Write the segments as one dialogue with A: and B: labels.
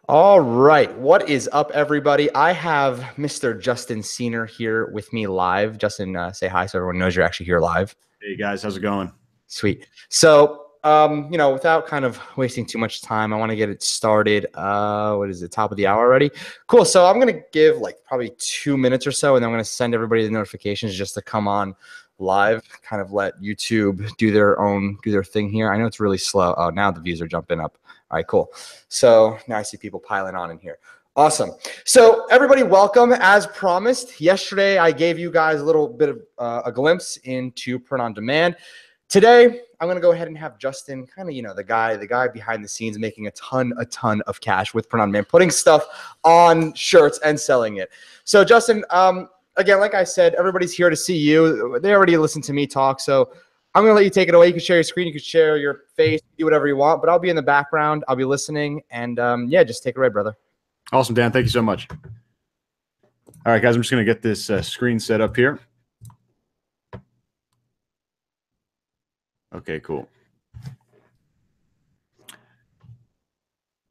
A: All right. What is up, everybody? I have Mr. Justin Senior here with me live. Justin, say hi so everyone knows you're actually here live.
B: Hey guys, how's it going?
A: Sweet. So, without kind of wasting too much time, I want to get it started. What is it? Top of the hour already? Cool. So I'm going to give like probably 2 minutes or so, and then I'm going to send everybody the notifications just to come on live, kind of let YouTube do their thing here. I know it's really slow. Oh, now the views are jumping up. All right, cool. So now I see people piling on in here. Awesome. So everybody, welcome. As promised, yesterday I gave you guys a little bit of a glimpse into print on demand. Today, I'm going to go ahead and have Justin, kind of, the guy behind the scenes making a ton of cash with print on demand, putting stuff on shirts and selling it. So Justin, again, like I said, everybody's here to see you. They already listened to me talk, so I'm going to let you take it away. You can share your screen. You can share your face. Do whatever you want, but I'll be in the background. I'll be listening. And, yeah, just take it away, brother.
B: Awesome, Dan. Thank you so much. All right, guys, I'm just going to get this screen set up here. Okay, cool.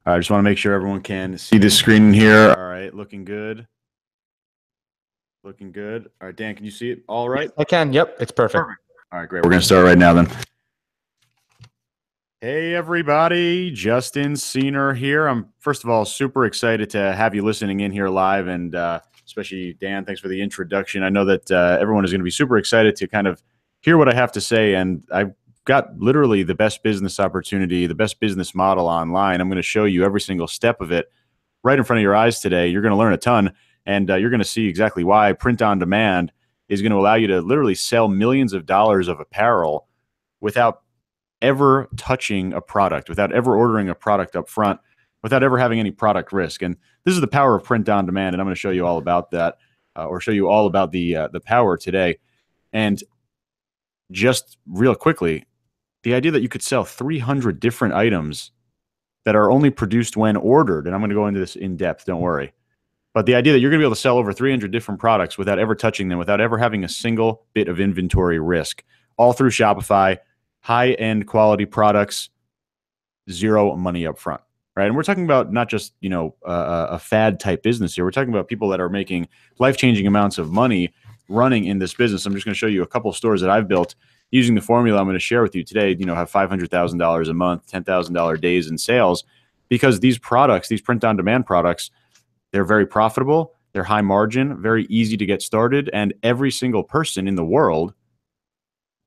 B: I just want to make sure everyone can see this screen here. All right, looking good. Looking good. All right, Dan, can you see it all right?
A: I can. Yep, it's perfect.
B: All right, great. We're going to start right now then. Hey, everybody. Justin Senior here. I'm, first of all, super excited to have you listening in here live, and especially Dan, thanks for the introduction. I know that everyone is going to be super excited to kind of hear what I have to say, and I've got literally the best business opportunity, the best business model online. I'm going to show you every single step of it right in front of your eyes today. You're going to learn a ton, and you're going to see exactly why print on demand is going to allow you to literally sell millions of dollars of apparel without ever touching a product, without ever ordering a product up front, without ever having any product risk. And this is the power of print on demand, and I'm going to show you all about that, or show you all about the power today. And just real quickly, the idea that you could sell 300 different items that are only produced when ordered, and I'm going to go into this in depth, don't worry. But the idea that you're going to be able to sell over 300 different products without ever touching them, without ever having a single bit of inventory risk, all through Shopify, high-end quality products, zero money up front, right? And we're talking about not just, a fad type business here. We're talking about people that are making life-changing amounts of money running in this business. I'm just going to show you a couple of stores that I've built using the formula I'm going to share with you today, have $500,000 a month, $10,000 days in sales, because these products, these print-on-demand products, they're very profitable, they're high margin, very easy to get started, and every single person in the world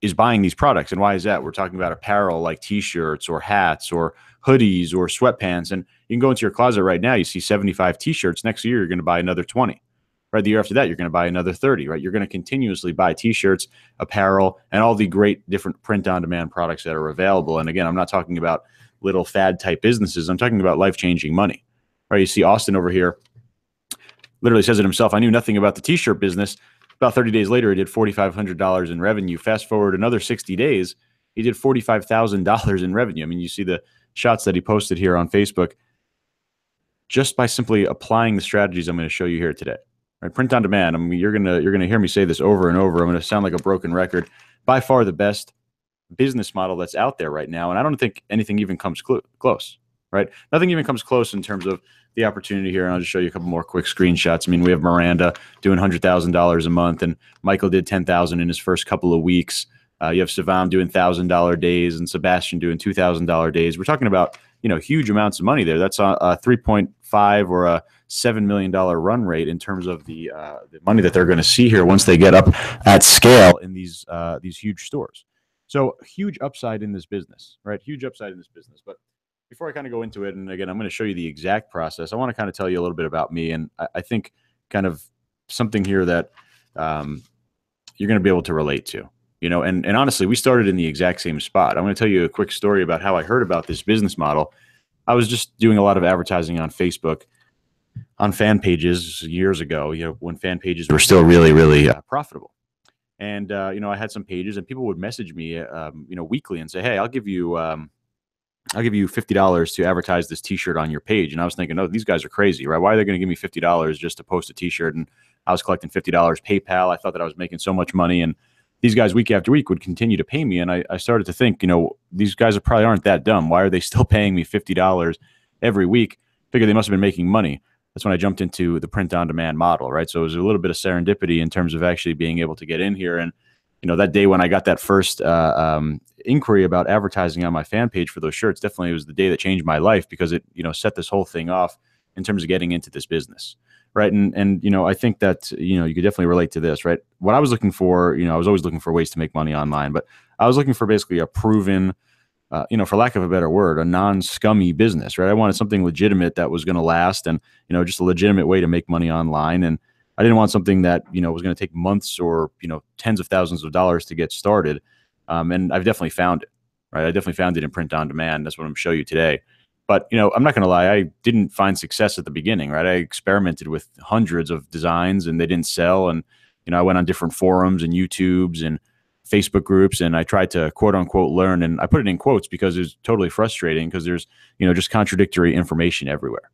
B: is buying these products. And why is that? We're talking about apparel like t-shirts or hats or hoodies or sweatpants. And you can go into your closet right now, you see 75 t-shirts. Next year, you're going to buy another 20. Right, the year after that, you're going to buy another 30, right? You're going to continuously buy t-shirts, apparel, and all the great different print-on-demand products that are available. And again, I'm not talking about little fad-type businesses. I'm talking about life-changing money, right? You see Austin over here literally says it himself. I knew nothing about the t-shirt business. About 30 days later, he did $4,500 in revenue. Fast forward another 60 days, he did $45,000 in revenue. I mean, you see the shots that he posted here on Facebook just by simply applying the strategies I'm going to show you here today. Right, print on demand. I mean, you're gonna hear me say this over and over. I'm gonna sound like a broken record. By far the best business model that's out there right now, and I don't think anything even comes close. Right, nothing even comes close in terms of the opportunity here. And I'll just show you a couple more quick screenshots. I mean, we have Miranda doing $100,000 a month, and Michael did $10,000 in his first couple of weeks. You have Savam doing $1,000 days, and Sebastian doing $2,000 days. We're talking about huge amounts of money there. That's a 3.5 or a $7 million run rate in terms of the money that they're going to see here once they get up at scale in these huge stores. So huge upside in this business, right? Huge upside in this business. But before I kind of go into it, and again, I'm going to show you the exact process, I want to kind of tell you a little bit about me. And I think kind of something here that you're going to be able to relate to. And honestly, we started in the exact same spot. I'm going to tell you a quick story about how I heard about this business model. I was just doing a lot of advertising on Facebook, on fan pages years ago, when fan pages were still really, really profitable. And, I had some pages, and people would message me, weekly and say, hey, I'll give you $50 to advertise this t-shirt on your page. And I was thinking, oh, these guys are crazy, right? Why are they going to give me $50 just to post a t-shirt? And I was collecting $50 PayPal. I thought that I was making so much money. And these guys week after week would continue to pay me. And I started to think, these guys probably aren't that dumb. Why are they still paying me $50 every week? figured they must have been making money. That's when I jumped into the print on demand model, right? So it was a little bit of serendipity in terms of actually being able to get in here. And, that day when I got that first inquiry about advertising on my fan page for those shirts, definitely was the day that changed my life, because it, set this whole thing off in terms of getting into this business. Right. And, I think that, you could definitely relate to this, right? What I was looking for, I was always looking for ways to make money online, but I was looking for basically a proven, for lack of a better word, a non-scummy business, right? I wanted something legitimate that was going to last, and, just a legitimate way to make money online. And I didn't want something that, was going to take months or, tens of thousands of dollars to get started. And I've definitely found it, right? I definitely found it in print on demand. That's what I'm going to show you today. But, I'm not going to lie, I didn't find success at the beginning, right? I experimented with hundreds of designs and they didn't sell. And, I went on different forums and YouTubes and Facebook groups, and I tried to quote unquote learn. And I put it in quotes because it was totally frustrating, because there's, just contradictory information everywhere,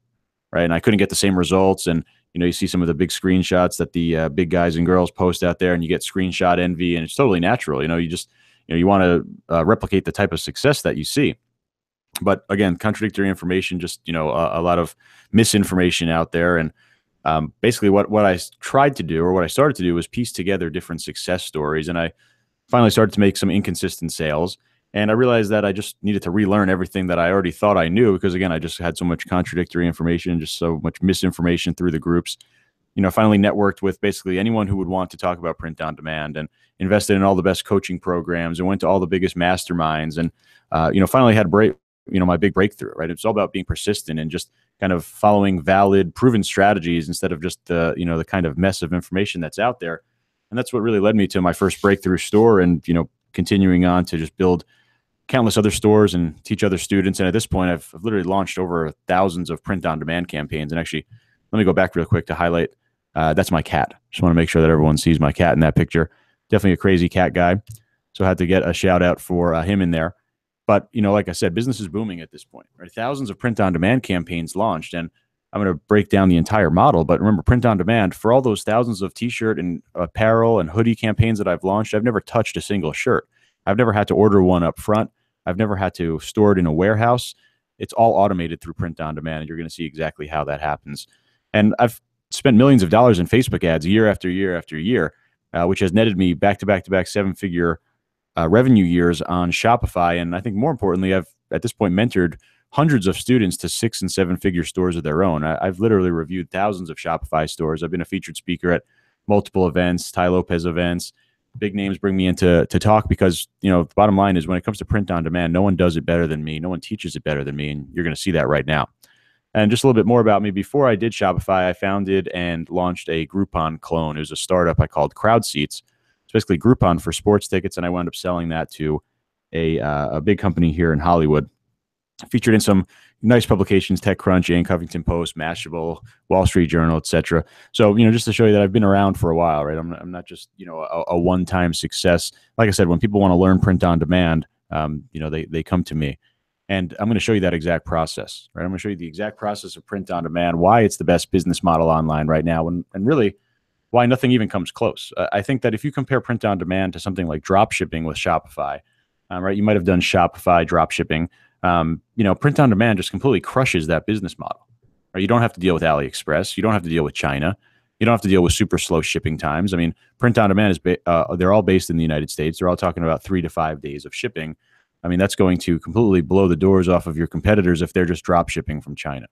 B: right? And I couldn't get the same results. And, you see some of the big screenshots that the big guys and girls post out there, and you get screenshot envy, and it's totally natural. You just, you want to replicate the type of success that you see. But again, contradictory information, just, a lot of misinformation out there. And basically what I tried to do, or what I started to do, was piece together different success stories. And I finally started to make some inconsistent sales. And I realized that I just needed to relearn everything that I already thought I knew, because again, I just had so much contradictory information and just so much misinformation through the groups. Finally networked with basically anyone who would want to talk about print on demand, and invested in all the best coaching programs, and went to all the biggest masterminds, and, finally had my big breakthrough, right? It's all about being persistent and just kind of following valid, proven strategies instead of just the kind of mess of information that's out there. And that's what really led me to my first breakthrough store, and, continuing on to just build countless other stores and teach other students. And at this point, I've literally launched over thousands of print on demand campaigns. And actually, let me go back real quick to highlight, that's my cat. Just want to make sure that everyone sees my cat in that picture. Definitely a crazy cat guy. So I had to get a shout out for him in there. But, like I said, business is booming at this point, right? Thousands of print on demand campaigns launched, and I'm going to break down the entire model. But remember, print on demand, for all those thousands of t-shirt and apparel and hoodie campaigns that I've launched, I've never touched a single shirt. I've never had to order one up front. I've never had to store it in a warehouse. It's all automated through print on demand, and you're going to see exactly how that happens. And I've spent millions of dollars in Facebook ads year after year after year, which has netted me back to back to back seven-figure revenue years on Shopify. And I think more importantly, I've at this point mentored hundreds of students to 6- and 7-figure stores of their own. I've literally reviewed thousands of Shopify stores. I've been a featured speaker at multiple events, Ty Lopez events. Big names bring me in to talk, because, the bottom line is, when it comes to print on demand, no one does it better than me. No one teaches it better than me. And you're going to see that right now. And just a little bit more about me. Before I did Shopify, I founded and launched a Groupon clone. It was a startup I called Crowd Seats. It's basically Groupon for sports tickets. And I wound up selling that to a big company here in Hollywood. Featured in some nice publications, TechCrunch, and Huffington Post, Mashable, Wall Street Journal, etc. So, just to show you that I've been around for a while, right? I'm not just, a one-time success. Like I said, when people want to learn print on demand, they come to me. And I'm going to show you that exact process, right? I'm going to show you the exact process of print on demand, why it's the best business model online right now, and really why nothing even comes close. I think that if you compare print on demand to something like drop shipping with Shopify, right? You might have done Shopify drop shipping. Print on demand just completely crushes that business model. Right? You don't have to deal with AliExpress. You don't have to deal with China. You don't have to deal with super slow shipping times. I mean, print on demand is they're all based in the United States. They're all talking about 3 to 5 days of shipping. I mean, that's going to completely blow the doors off of your competitors if they're just drop shipping from China.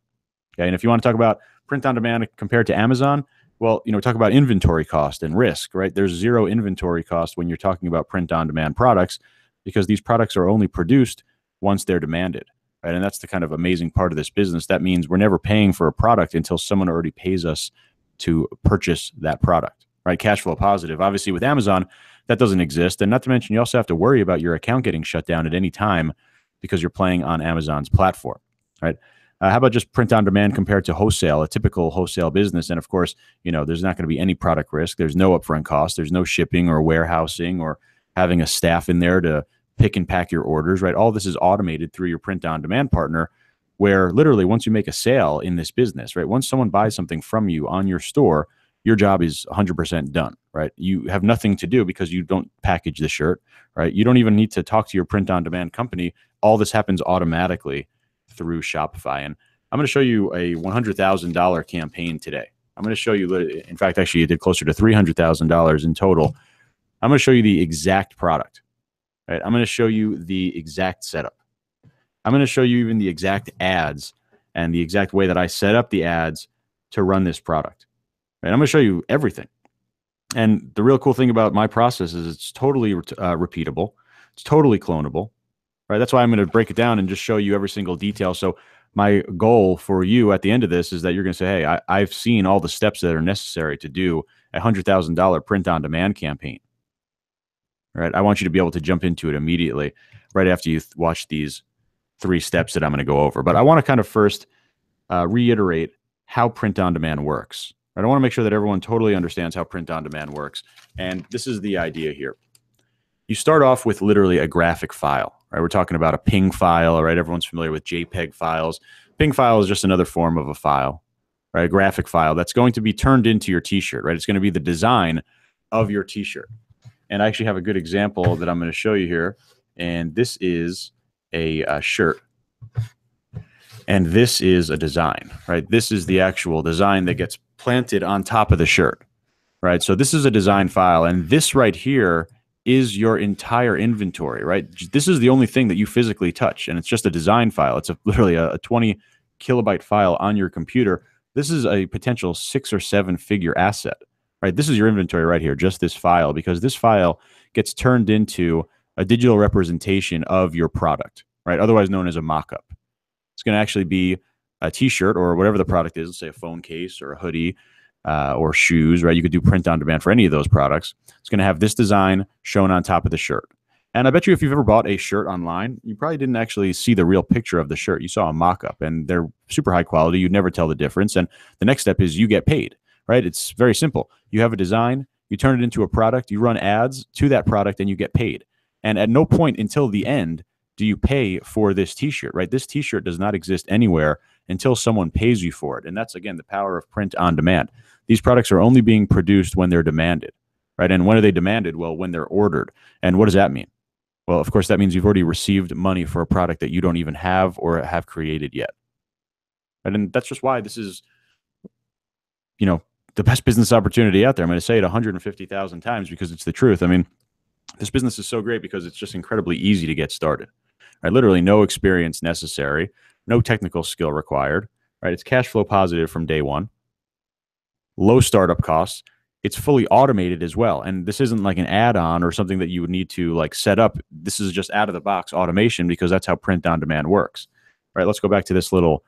B: Okay, and if you want to talk about print on demand compared to Amazon, well, talk about inventory cost and risk, right? There's zero inventory cost when you're talking about print on demand products, because these products are only produced once they're demanded, right? And that's the kind of amazing part of this business. That means we're never paying for a product until someone already pays us to purchase that product, right? Cash flow positive. Obviously, with Amazon, that doesn't exist. And not to mention, you also have to worry about your account getting shut down at any time because you're playing on Amazon's platform, right? How about just print on demand compared to wholesale, a typical wholesale business? And of course, there's not going to be any product risk. There's no upfront cost. There's no shipping or warehousing or having a staff in there to pick and pack your orders, right? All this is automated through your print on demand partner, where literally once you make a sale in this business, right? Once someone buys something from you on your store, your job is 100% done, right? You have nothing to do because you don't package the shirt, right? You don't even need to talk to your print on demand company. All this happens automatically through Shopify. And I'm going to show you a $100,000 campaign today. I'm going to show you, in fact, actually it did closer to $300,000 in total. I'm going to show you the exact product, right? I'm going to show you the exact setup. I'm going to show you even the exact ads and the exact way that I set up the ads to run this product. Right? I'm going to show you everything. And the real cool thing about my process is it's totally repeatable. It's totally clonable, right? That's why I'm going to break it down and just show you every single detail. So my goal for you at the end of this is that you're going to say, hey, I've seen all the steps that are necessary to do a $100,000 print-on-demand campaign, right? I want you to be able to jump into it immediately right after you watch these 3 steps that I'm going to go over. But I want to kind of first reiterate how print-on-demand works. Right? I want to make sure that everyone totally understands how print-on-demand works. And this is the idea here. You start off with literally a graphic file, right? We're talking about a PNG file, right? Everyone's familiar with JPEG files. PNG file is just another form of a file, right? A graphic file that's going to be turned into your t-shirt, right? It's going to be the design of your t-shirt. And I actually have a good example that I'm going to show you here. And this is a shirt. And this is a design, right? This is the actual design that gets planted on top of the shirt, right? So this is a design file. And this right here is your entire inventory, right? This is the only thing that you physically touch, and it's just a design file. It's literally a 20 kilobyte file on your computer. This is a potential 6 or 7 figure asset, right? This is your inventory right here, just this file, because this file gets turned into a digital representation of your product, right? Otherwise known as a mock-up. It's going to actually be a t-shirt or whatever the product is, let's say a phone case or a hoodie, or shoes, right? You could do print on demand for any of those products. It's going to have this design shown on top of the shirt. And I bet you if you've ever bought a shirt online, you probably didn't actually see the real picture of the shirt. You saw a mock-up, and they're super high quality. You'd never tell the difference. And the next step is you get paid, right? It's very simple. You have a design, you turn it into a product, you run ads to that product, and you get paid. And at no point until the end do you pay for this t-shirt, right? This t-shirt does not exist anywhere until someone pays you for it. And that's, again, the power of print on demand. These products are only being produced when they're demanded, right? And when are they demanded? Well, when they're ordered. And what does that mean? Well, of course, that means you've already received money for a product that you don't even have or have created yet. And that's just why this is, you know, the best business opportunity out there. I'm going to say it 150,000 times because it's the truth. I mean, this business is so great because it's just incredibly easy to get started. Right? Literally no experience necessary, no technical skill required. Right? It's cash flow positive from day one. Low startup costs. It's fully automated as well. And this isn't like an add-on or something that you would need to like set up. This is just out of the box automation because that's how print on demand works. Right? Let's go back to this little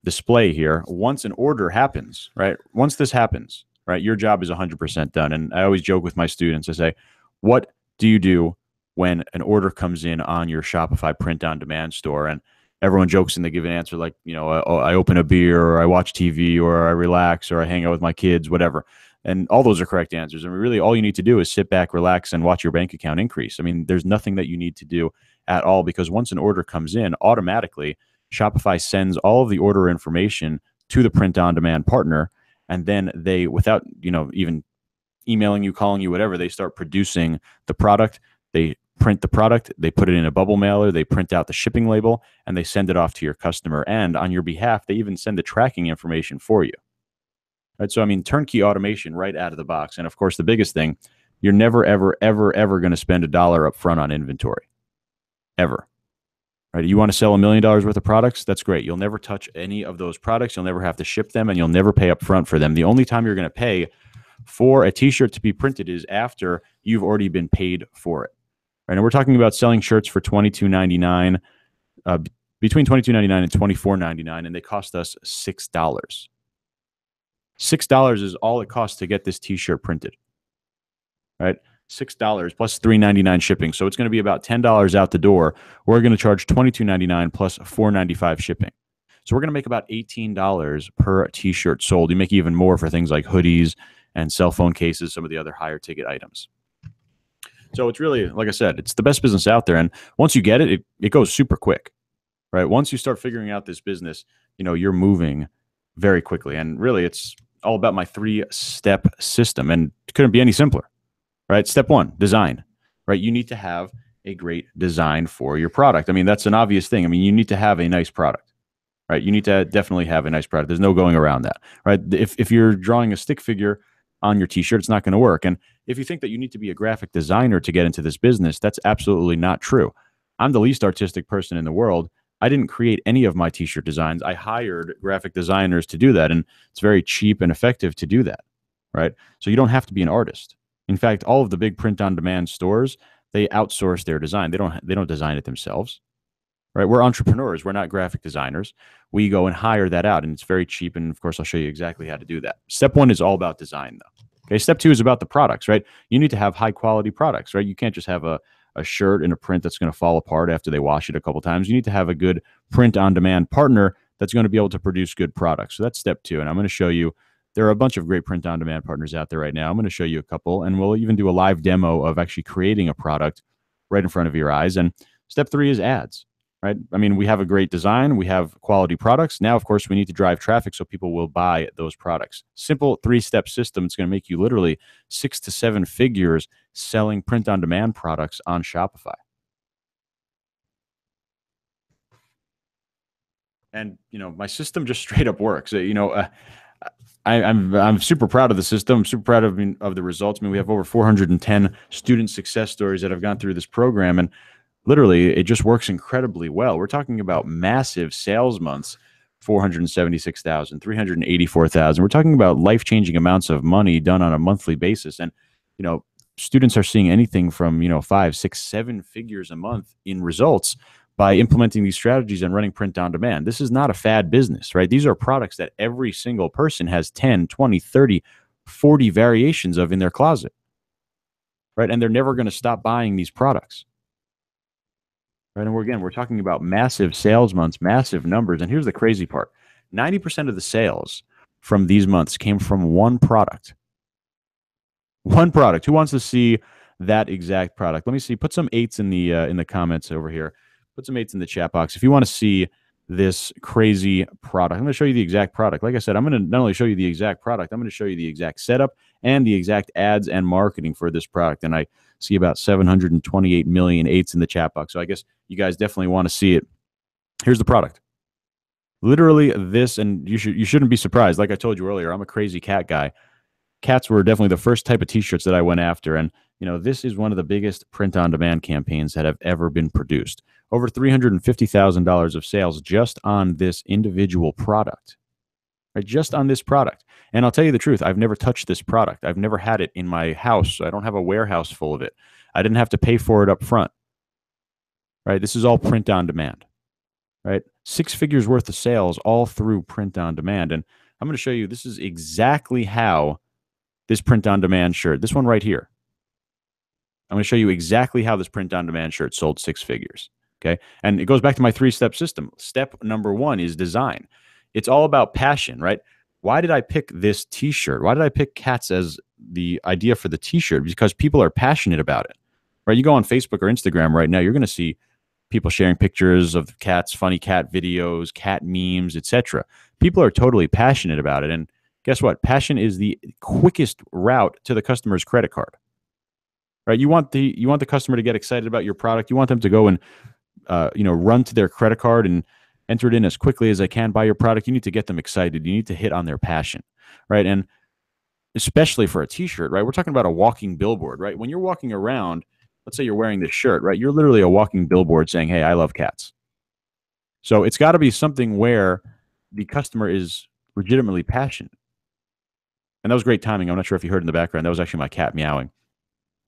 B: display here. Once an order happens, right? Once this happens, right? Your job is 100% done. And I always joke with my students. I say, what do you do when an order comes in on your Shopify print on demand store? And everyone jokes and they give an answer like, you know, I open a beer, or I watch TV, or I relax, or I hang out with my kids, whatever. And all those are correct answers. I mean, really all you need to do is sit back, relax, and watch your bank account increase. I mean, there's nothing that you need to do at all, because once an order comes in, automatically Shopify sends all of the order information to the print on demand partner. And then they, without, you know, even emailing you, calling you, whatever, they start producing the product. They print the product, they put it in a bubble mailer, they print out the shipping label, and they send it off to your customer. And on your behalf, they even send the tracking information for you. Right? So, I mean, turnkey automation right out of the box. And of course, the biggest thing, you're never, ever, ever, ever going to spend $1 up front on inventory. Ever. Right? You want to sell $1 million worth of products? That's great. You'll never touch any of those products. You'll never have to ship them, and you'll never pay up front for them. The only time you're going to pay for a t-shirt to be printed is after you've already been paid for it. Right? And we're talking about selling shirts for $22.99, between $22.99 and $24.99, and they cost us $6. $6 is all it costs to get this t-shirt printed. Right? $6 plus $3.99 shipping. So it's going to be about $10 out the door. We're going to charge $22.99 plus $4.95 shipping. So we're going to make about $18 per t-shirt sold. You make even more for things like hoodies and cell phone cases, some of the other higher ticket items. So it's really, like I said, it's the best business out there. And once you get it, it goes super quick, right? Once you start figuring out this business, you know, you're moving very quickly. And really, it's all about my 3-step system. And it couldn't be any simpler, right? Step 1, design, right? You need to have a great design for your product. I mean, that's an obvious thing. I mean, you need to have a nice product, right? You need to definitely have a nice product. There's no going around that, right? If you're drawing a stick figure on your t-shirt, it's not going to work. And if you think that you need to be a graphic designer to get into this business, that's absolutely not true. I'm the least artistic person in the world. I didn't create any of my t-shirt designs. I hired graphic designers to do that, and it's very cheap and effective to do that, right? So you don't have to be an artist. In fact, all of the big print-on-demand stores, they outsource their design. They don't design it themselves, right? We're entrepreneurs. We're not graphic designers. We go and hire that out, and it's very cheap. And of course, I'll show you exactly how to do that. Step one is all about design, though. Okay. Step two is about the products, right? You need to have high quality products, right? You can't just have a shirt in a print that's going to fall apart after they wash it a couple times. You need to have a good print on demand partner that's going to be able to produce good products. So that's step two. And I'm going to show you, there are a bunch of great print on demand partners out there right now. I'm going to show you a couple, and we'll even do a live demo of actually creating a product right in front of your eyes. And step three is ads, right? I mean, we have a great design, we have quality products. Now, of course, we need to drive traffic so people will buy those products. Simple three-step system. It's going to make you literally 6 to 7 figures selling print-on-demand products on Shopify. And my system just straight up works. I'm super proud of the system. I'm super proud of the results. I mean, we have over 410 student success stories that have gone through this program, and literally, it just works incredibly well. We're talking about massive sales months, 476,000, 384,000. We're talking about life-changing amounts of money done on a monthly basis. And, students are seeing anything from, 5, 6, 7 figures a month in results by implementing these strategies and running print on demand. This is not a fad business, right? These are products that every single person has 10, 20, 30, 40 variations of in their closet, right? And they're never going to stop buying these products. Right. And we're talking about massive sales months, massive numbers. And here's the crazy part. 90% of the sales from these months came from one product. One product. Who wants to see that exact product? Let me see. Put some 8s in the comments over here. Put some 8s in the chat box if you want to see this crazy product. I'm going to show you the exact product. Like I said, I'm going to not only show you the exact product, I'm going to show you the exact setup and the exact ads and marketing for this product. And I see about 728 million 8s in the chat box. So I guess you guys definitely want to see it. Here's the product. Literally this, and you shouldn't be surprised. Like I told you earlier, I'm a crazy cat guy. Cats were definitely the first type of t-shirts that I went after. And, this is one of the biggest print-on-demand campaigns that have ever been produced. Over $350,000 of sales just on this individual product. Right? Just on this product. And I'll tell you the truth, I've never touched this product. I've never had it in my house. I don't have a warehouse full of it. I didn't have to pay for it up front. Right? This is all print on demand. Right? 6 figures worth of sales all through print on demand. And I'm going to show you, this is exactly how this print on demand shirt, this one right here, I'm going to show you exactly how this print on demand shirt sold 6 figures. Okay. And it goes back to my 3-step system. Step number 1 is design. It's all about passion, right? Why did I pick this t-shirt? Why did I pick cats as the idea for the t-shirt? Because people are passionate about it, right? You go on Facebook or Instagram right now, you're going to see people sharing pictures of cats, funny cat videos, cat memes, etc. People are totally passionate about it. And guess what? Passion is the quickest route to the customer's credit card. Right? You want the customer to get excited about your product. You want them to go and run to their credit card and enter it in as quickly as they can, buy your product. You need to get them excited. You need to hit on their passion, right? And especially for a t-shirt, right? We're talking about a walking billboard, right? When you're walking around, let's say you're wearing this shirt, right? You're literally a walking billboard saying, hey, I love cats. So it's got to be something where the customer is legitimately passionate. And that was great timing. I'm not sure if you heard in the background. That was actually my cat meowing,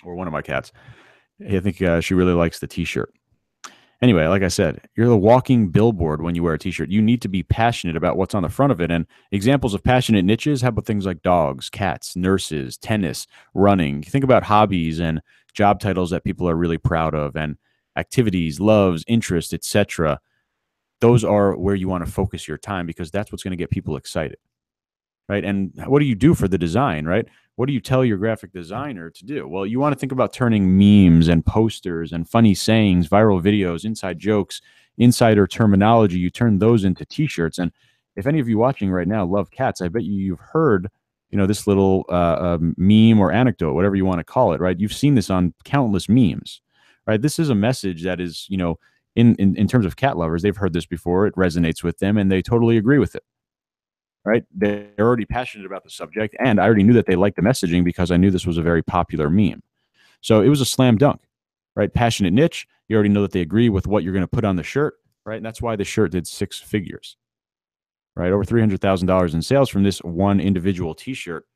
B: or one of my cats. I think she really likes the t-shirt. Anyway, like I said, you're the walking billboard when you wear a t-shirt. You need to be passionate about what's on the front of it. And examples of passionate niches, how about things like dogs, cats, nurses, tennis, running? Think about hobbies and job titles that people are really proud of, and activities, loves, interests, etc. Those are where you want to focus your time, because that's what's going to get people excited. Right? And what do you do for the design, right? What do you tell your graphic designer to do? Well, you want to think about turning memes and posters and funny sayings, viral videos, inside jokes, insider terminology. You turn those into t-shirts. And if any of you watching right now love cats, I bet you've heard, this little meme or anecdote, whatever you want to call it, right? You've seen this on countless memes, right? This is a message that is, in terms of cat lovers, they've heard this before. It resonates with them, and they totally agree with it. Right? They're already passionate about the subject, and I already knew that they liked the messaging because I knew this was a very popular meme. So it was a slam dunk, right? Passionate niche. You already know that they agree with what you're going to put on the shirt, right? And that's why the shirt did 6 figures, right? Over $300,000 in sales from this one individual T-shirt.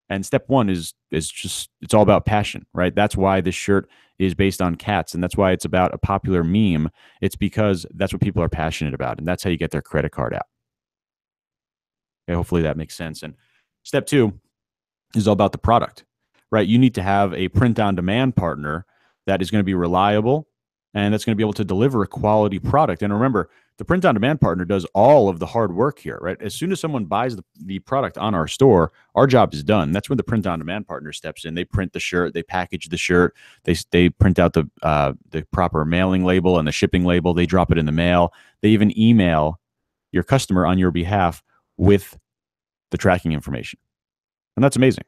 B: And step one is just, it's all about passion, right? That's why this shirt is based on cats, and that's why it's about a popular meme. It's because that's what people are passionate about, and that's how you get their credit card out. Okay, hopefully that makes sense. And step two is all about the product, right? You need to have a print-on-demand partner that is going to be reliable and that's going to be able to deliver a quality product. And remember, the print-on-demand partner does all of the hard work here, right? As soon as someone buys the product on our store, our job is done. That's when the print-on-demand partner steps in. They print the shirt, they package the shirt, they print out the proper mailing label and the shipping label, they drop it in the mail. They even email your customer on your behalf with the tracking information. And that's amazing.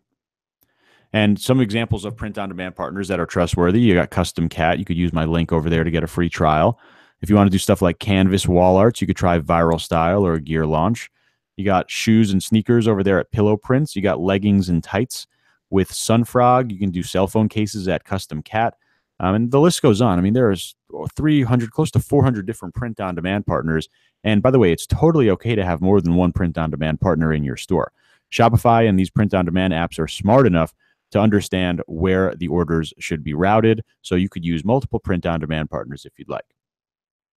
B: And some examples of print-on-demand partners that are trustworthy, you got Custom Cat. You could use my link over there to get a free trial. If you want to do stuff like canvas wall arts, you could try Viral Style or Gear Launch. You got shoes and sneakers over there at Pillow Prints. You got leggings and tights with Sunfrog. You can do cell phone cases at Custom Cat. And the list goes on. I mean, there's 300, close to 400 different print-on-demand partners. And by the way, it's totally okay to have more than one print-on-demand partner in your store. Shopify and these print-on-demand apps are smart enough to understand where the orders should be routed. So you could use multiple print-on-demand partners if you'd like.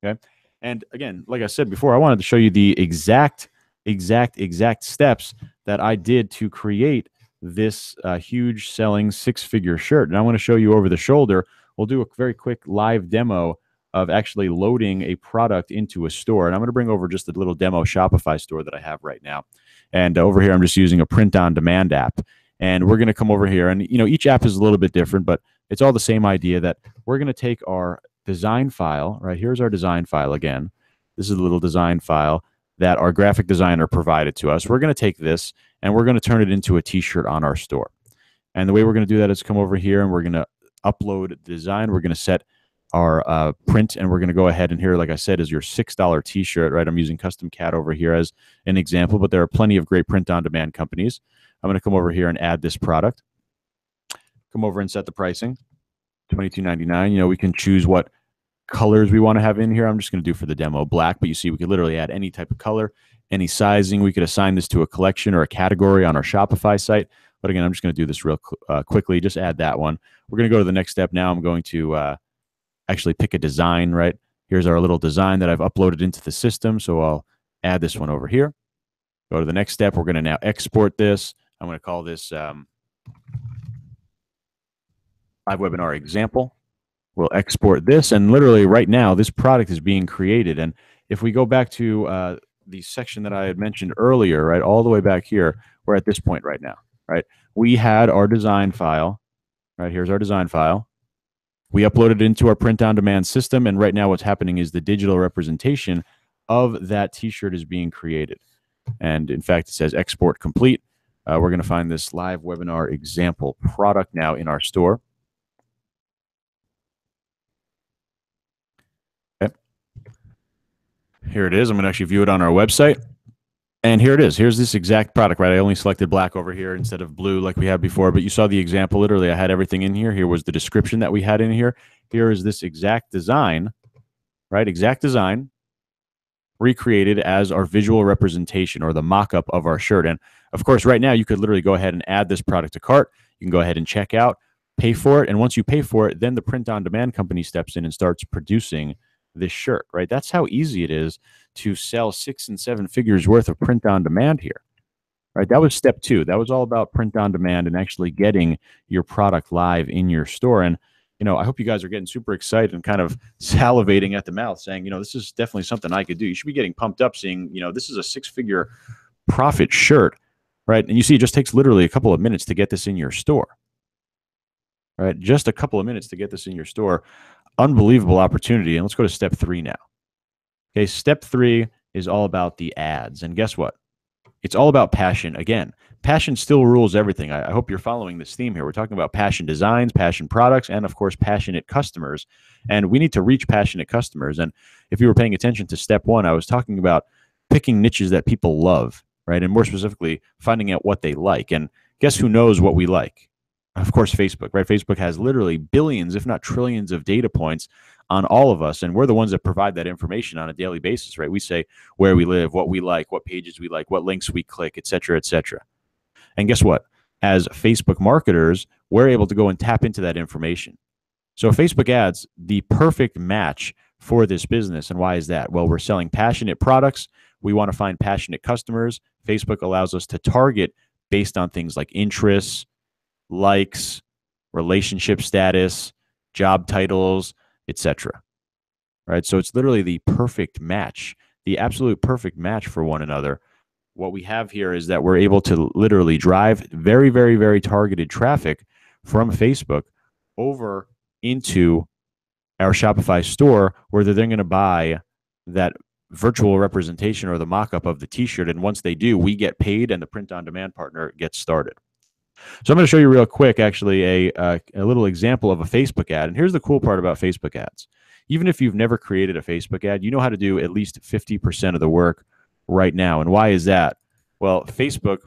B: Okay. And again, like I said before, I wanted to show you the exact steps that I did to create this huge selling 6-figure shirt. And I want to show you over the shoulder. We'll do a very quick live demo of actually loading a product into a store. And I'm going to bring over just a little demo Shopify store that I have right now. And over here, I'm just using a print-on-demand app. And we're going to come over here. And, you know, each app is a little bit different, but it's all the same idea that we're going to take our design file, right? Here's our design file again. This is a little design file that our graphic designer provided to us. We're going to take this and we're going to turn it into a t-shirt on our store. And the way we're going to do that is come over here and we're going to upload the design. We're going to set our print, and we're going to go ahead and here, like I said, is your $6 t-shirt, right? I'm using Custom Cat over here as an example, but there are plenty of great print-on-demand companies. I'm going to come over here and add this product. Come over and set the pricing, $22.99. You know, we can choose what colors we want to have in here. I'm just going to do for the demo black, but you see we could literally add any type of color, any sizing. We could assign this to a collection or a category on our Shopify site. But again, I'm just going to do this real quickly. Just add that one. We're going to go to the next step now. I'm going to actually pick a design, right? Here's our little design that I've uploaded into the system. So I'll add this one over here. Go to the next step. We're going to now export this. I'm going to call this live webinar example. We'll export this, and literally right now, this product is being created. And if we go back to the section that I had mentioned earlier, right, all the way back here, we're at this point right now, right? We had our design file, right? Here's our design file. We uploaded it into our print-on-demand system, and right now what's happening is the digital representation of that t-shirt is being created. And in fact, it says export complete. We're going to find this live webinar example product now in our store. Okay. Here it is. I'm going to actually view it on our website. And here it is. Here's this exact product, right? I only selected black over here instead of blue like we had before, but you saw the example. Literally, I had everything in here. Here was the description that we had in here. Here is this exact design, right? Exact design recreated as our visual representation or the mock-up of our shirt. And of course, right now, you could literally go ahead and add this product to cart. You can go ahead and check out, pay for it. And once you pay for it, then the print-on-demand company steps in and starts producing this shirt, right? That's how easy it is to sell 6 and 7 figures worth of print-on-demand here, right? That was step 2. That was all about print-on-demand and actually getting your product live in your store. And you know, I hope you guys are getting super excited and kind of salivating at the mouth saying, you know, this is definitely something I could do. You should be getting pumped up seeing, you know, this is a 6-figure profit shirt, right? And you see it just takes literally a couple of minutes to get this in your store, right? Just a couple of minutes to get this in your store. Unbelievable opportunity. And let's go to step 3 now. Okay, step 3 is all about the ads. And guess what? It's all about passion. Again, passion still rules everything. I hope you're following this theme here. We're talking about passion designs, passion products, and of course, passionate customers. And we need to reach passionate customers. And if you were paying attention to step one, I was talking about picking niches that people love, right? And more specifically, finding out what they like. And guess who knows what we like? Of course, Facebook, right? Facebook has literally billions, if not trillions, of data points on all of us. And we're the ones that provide that information on a daily basis, right? We say where we live, what we like, what pages we like, what links we click, et cetera, et cetera. And guess what? As Facebook marketers, we're able to go and tap into that information. So Facebook ads, the perfect match for this business. And why is that? Well, we're selling passionate products. We want to find passionate customers. Facebook allows us to target based on things like interests, likes, relationship status, job titles, etc. Right? So it's literally the perfect match, the absolute perfect match for one another. What we have here is that we're able to literally drive very, very, very targeted traffic from Facebook over into our Shopify store, where they're then going to buy that virtual representation or the mock-up of the t-shirt. And once they do, we get paid and the print-on-demand partner gets started. So I'm going to show you real quick, actually, a little example of a Facebook ad. And here's the cool part about Facebook ads. Even if you've never created a Facebook ad, you know how to do at least 50% of the work right now. And why is that? Well, Facebook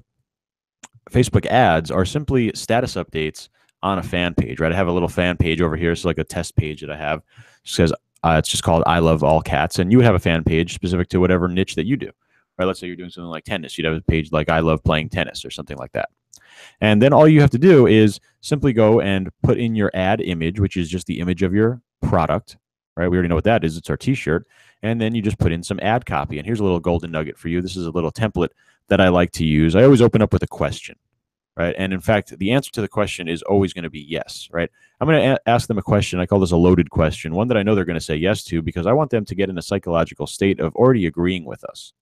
B: ads are simply status updates on a fan page, right? I have a little fan page over here. It's like a test page that I have. It says it's just called I Love All Cats. And you would have a fan page specific to whatever niche that you do. Right? Let's say you're doing something like tennis. You'd have a page like I Love Playing Tennis or something like that. And then all you have to do is simply go and put in your ad image, which is just the image of your product, right? We already know what that is. It's our t-shirt. And then you just put in some ad copy. And here's a little golden nugget for you. This is a little template that I like to use. I always open up with a question, right? And in fact, the answer to the question is always going to be yes, right? I'm going to ask them a question. I call this a loaded question, one that I know they're going to say yes to, because I want them to get in a psychological state of already agreeing with us.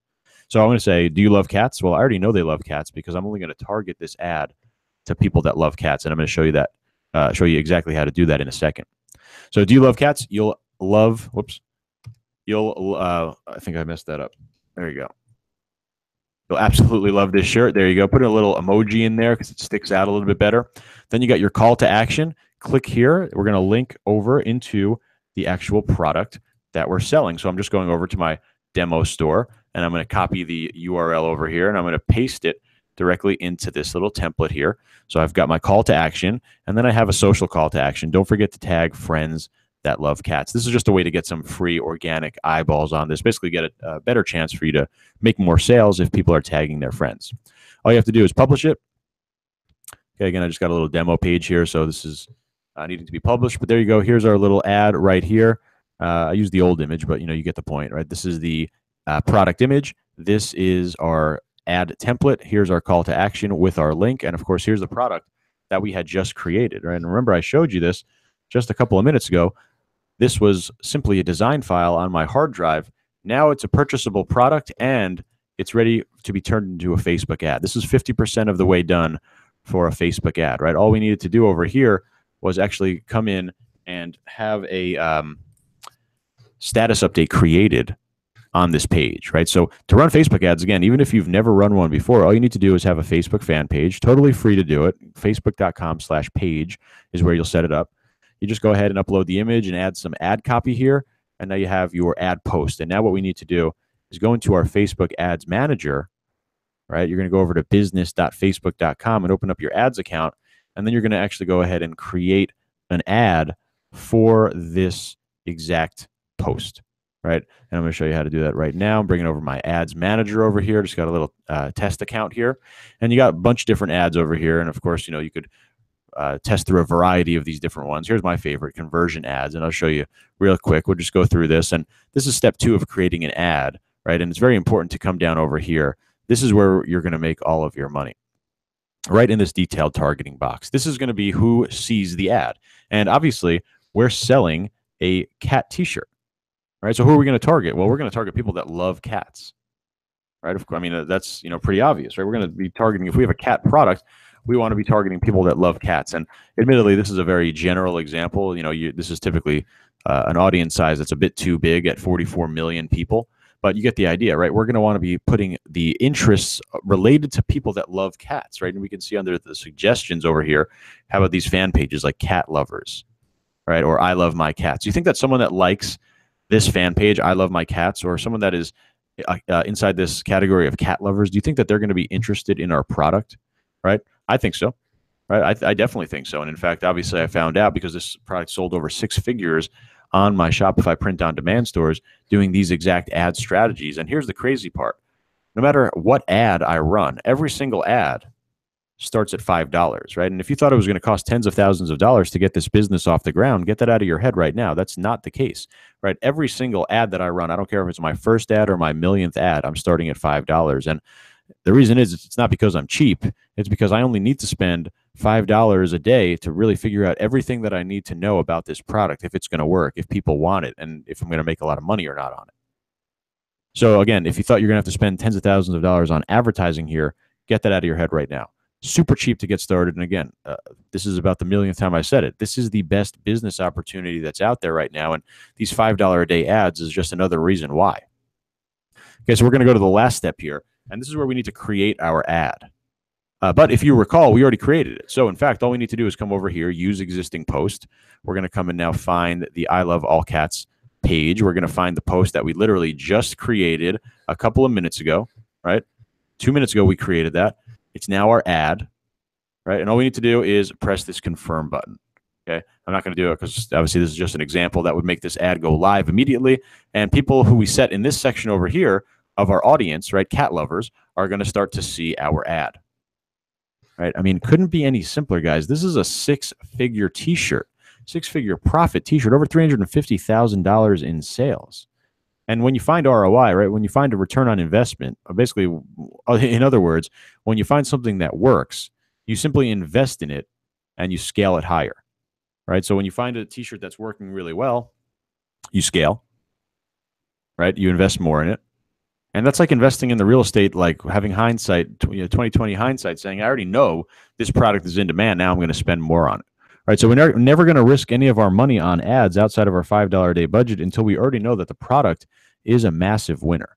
B: So I'm going to say, do you love cats? Well, I already know they love cats because I'm only going to target this ad to people that love cats. And I'm going to show you that, show you exactly how to do that in a second. So do you love cats? You'll love, I think I messed that up. There you go. You'll absolutely love this shirt. There you go. Put a little emoji in there because it sticks out a little bit better. Then you got your call to action. Click here. We're going to link over into the actual product that we're selling. So I'm just going over to my demo store, and I'm going to copy the URL over here, and I'm going to paste it directly into this little template here. So I've got my call to action, and then I have a social call to action. Don't forget to tag friends that love cats. This is just a way to get some free organic eyeballs on this. Basically get a better chance for you to make more sales if people are tagging their friends. All you have to do is publish it. Okay, again, I just got a little demo page here, so this is needing to be published. But there you go. Here's our little ad right here. I use the old image, but you get the point, right? This is the product image. This is our ad template. Here's our call to action with our link. And of course, here's the product that we had just created, right? And remember, I showed you this just a couple of minutes ago. This was simply a design file on my hard drive. Now it's a purchasable product and it's ready to be turned into a Facebook ad. This is 50% of the way done for a Facebook ad, right? All we needed to do over here was actually come in and have a status update created on this page, right? So to run Facebook ads, again, even if you've never run one before, all you need to do is have a Facebook fan page, totally free to do it. Facebook.com/page is where you'll set it up. You just go ahead and upload the image and add some ad copy here. And now you have your ad post. And now what we need to do is go into our Facebook ads manager, right? You're going to go over to business.facebook.com and open up your ads account. And then you're going to actually go ahead and create an ad for this exact post, right? And I'm going to show you how to do that right now. I'm bringing over my ads manager over here. Just got a little test account here. And you got a bunch of different ads over here. And of course, you could test through a variety of these different ones. Here's my favorite, conversion ads, and I'll show you real quick. We'll just go through this, and this is step 2 of creating an ad, right? And it's very important to come down over here. This is where you're going to make all of your money, right in this detailed targeting box. This is going to be who sees the ad, and obviously we're selling a cat t-shirt, right? So who are we going to target? Well, we're going to target people that love cats, right? Of course, I mean, that's pretty obvious, right? We're going to be targeting, if we have a cat product, we want to be targeting people that love cats. And admittedly, this is a very general example. This is typically an audience size that's a bit too big at 44 million people. But you get the idea, right? We're going to want to be putting the interests related to people that love cats, right? And we can see under the suggestions over here, how about these fan pages like cat lovers, right? Or I love my cats. You think that someone that likes this fan page, I love my cats, or someone that is inside this category of cat lovers, do you think that they're going to be interested in our product, right? I think so, right? I definitely think so. And in fact, obviously I found out because this product sold over 6 figures on my Shopify print-on-demand stores doing these exact ad strategies. And here's the crazy part. No matter what ad I run, every single ad starts at $5, right? And if you thought it was going to cost tens of thousands of dollars to get this business off the ground, get that out of your head right now. That's not the case, right? Every single ad that I run, I don't care if it's my first ad or my millionth ad, I'm starting at $5. And the reason is it's not because I'm cheap. It's because I only need to spend $5 a day to really figure out everything that I need to know about this product, if it's going to work, if people want it, and if I'm going to make a lot of money or not on it. So again, if you thought you're going to have to spend tens of thousands of dollars on advertising here, get that out of your head right now. Super cheap to get started. And again, this is about the millionth time I said it. This is the best business opportunity that's out there right now. And these $5 a day ads is just another reason why. Okay, so we're going to go to the last step here. And this is where we need to create our ad. But if you recall, we already created it. So in fact, all we need to do is come over here, use existing post. We're going to come and now find the I Love All Cats page. We're going to find the post that we literally just created a couple of minutes ago, right? 2 minutes ago, we created that. It's now our ad, right? And all we need to do is press this confirm button, okay? I'm not going to do it because obviously this is just an example that would make this ad go live immediately. And people who we set in this section over here of our audience, right, cat lovers, are going to start to see our ad, right? I mean, couldn't be any simpler, guys. This is a 6-figure t-shirt, 6-figure profit t-shirt, over $350,000 in sales. And when you find ROI, right, when you find a return on investment, basically, in other words, when you find something that works, you simply invest in it and you scale it higher, right? So when you find a t-shirt that's working really well, you scale, right? You invest more in it. And that's like investing in the real estate, like having hindsight, 2020 hindsight, saying, I already know this product is in demand. Now I'm going to spend more on it. Right, so we're never going to risk any of our money on ads outside of our $5 a day budget until we already know that the product is a massive winner.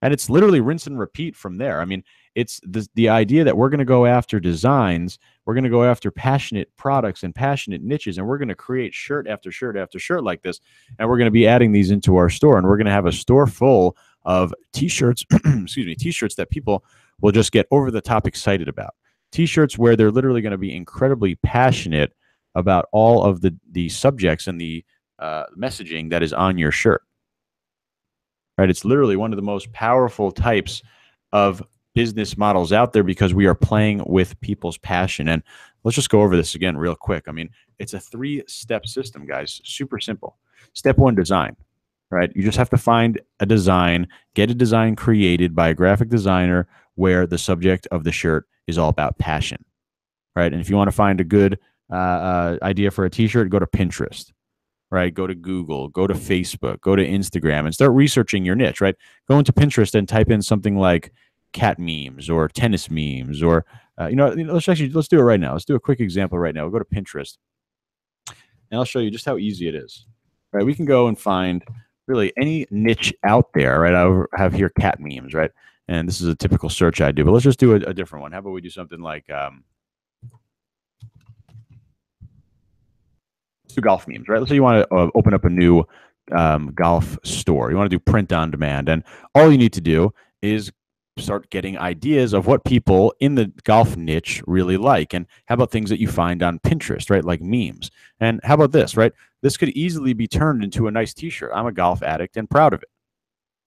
B: And it's literally rinse and repeat from there. I mean, it's the idea that we're going to go after designs, we're going to go after passionate products and passionate niches, and we're going to create shirt after shirt after shirt like this, and we're going to be adding these into our store, and we're going to have a store full of t-shirts, excuse me, t-shirts that people will just get over the top excited about. T-shirts where they're literally going to be incredibly passionate about all of the subjects and the messaging that is on your shirt. Right? It's literally one of the most powerful types of business models out there because we are playing with people's passion. And let's just go over this again real quick. I mean, it's a 3-step system, guys. Super simple. Step 1, design. Right? You just have to find a design, get a design created by a graphic designer where the subject of the shirt is all about passion, right? And if you want to find a good idea for a t-shirt, go to Pinterest, right? Go to Google, go to Facebook, go to Instagram, and start researching your niche, right? Go into Pinterest and type in something like cat memes or tennis memes, or let's do it right now. Let's do a quick example right now. We'll go to Pinterest, and I'll show you just how easy it is. Right? We can go and find really any niche out there, right? I have here cat memes, right? And this is a typical search I do, but let's just do a different one. How about we do something like let's do golf memes, right? Let's say you want to open up a new golf store. You want to do print on demand, and all you need to do is start getting ideas of what people in the golf niche really like. And how about things that you find on Pinterest, right? Like memes. And how about this, right? This could easily be turned into a nice t-shirt. I'm a golf addict and proud of it,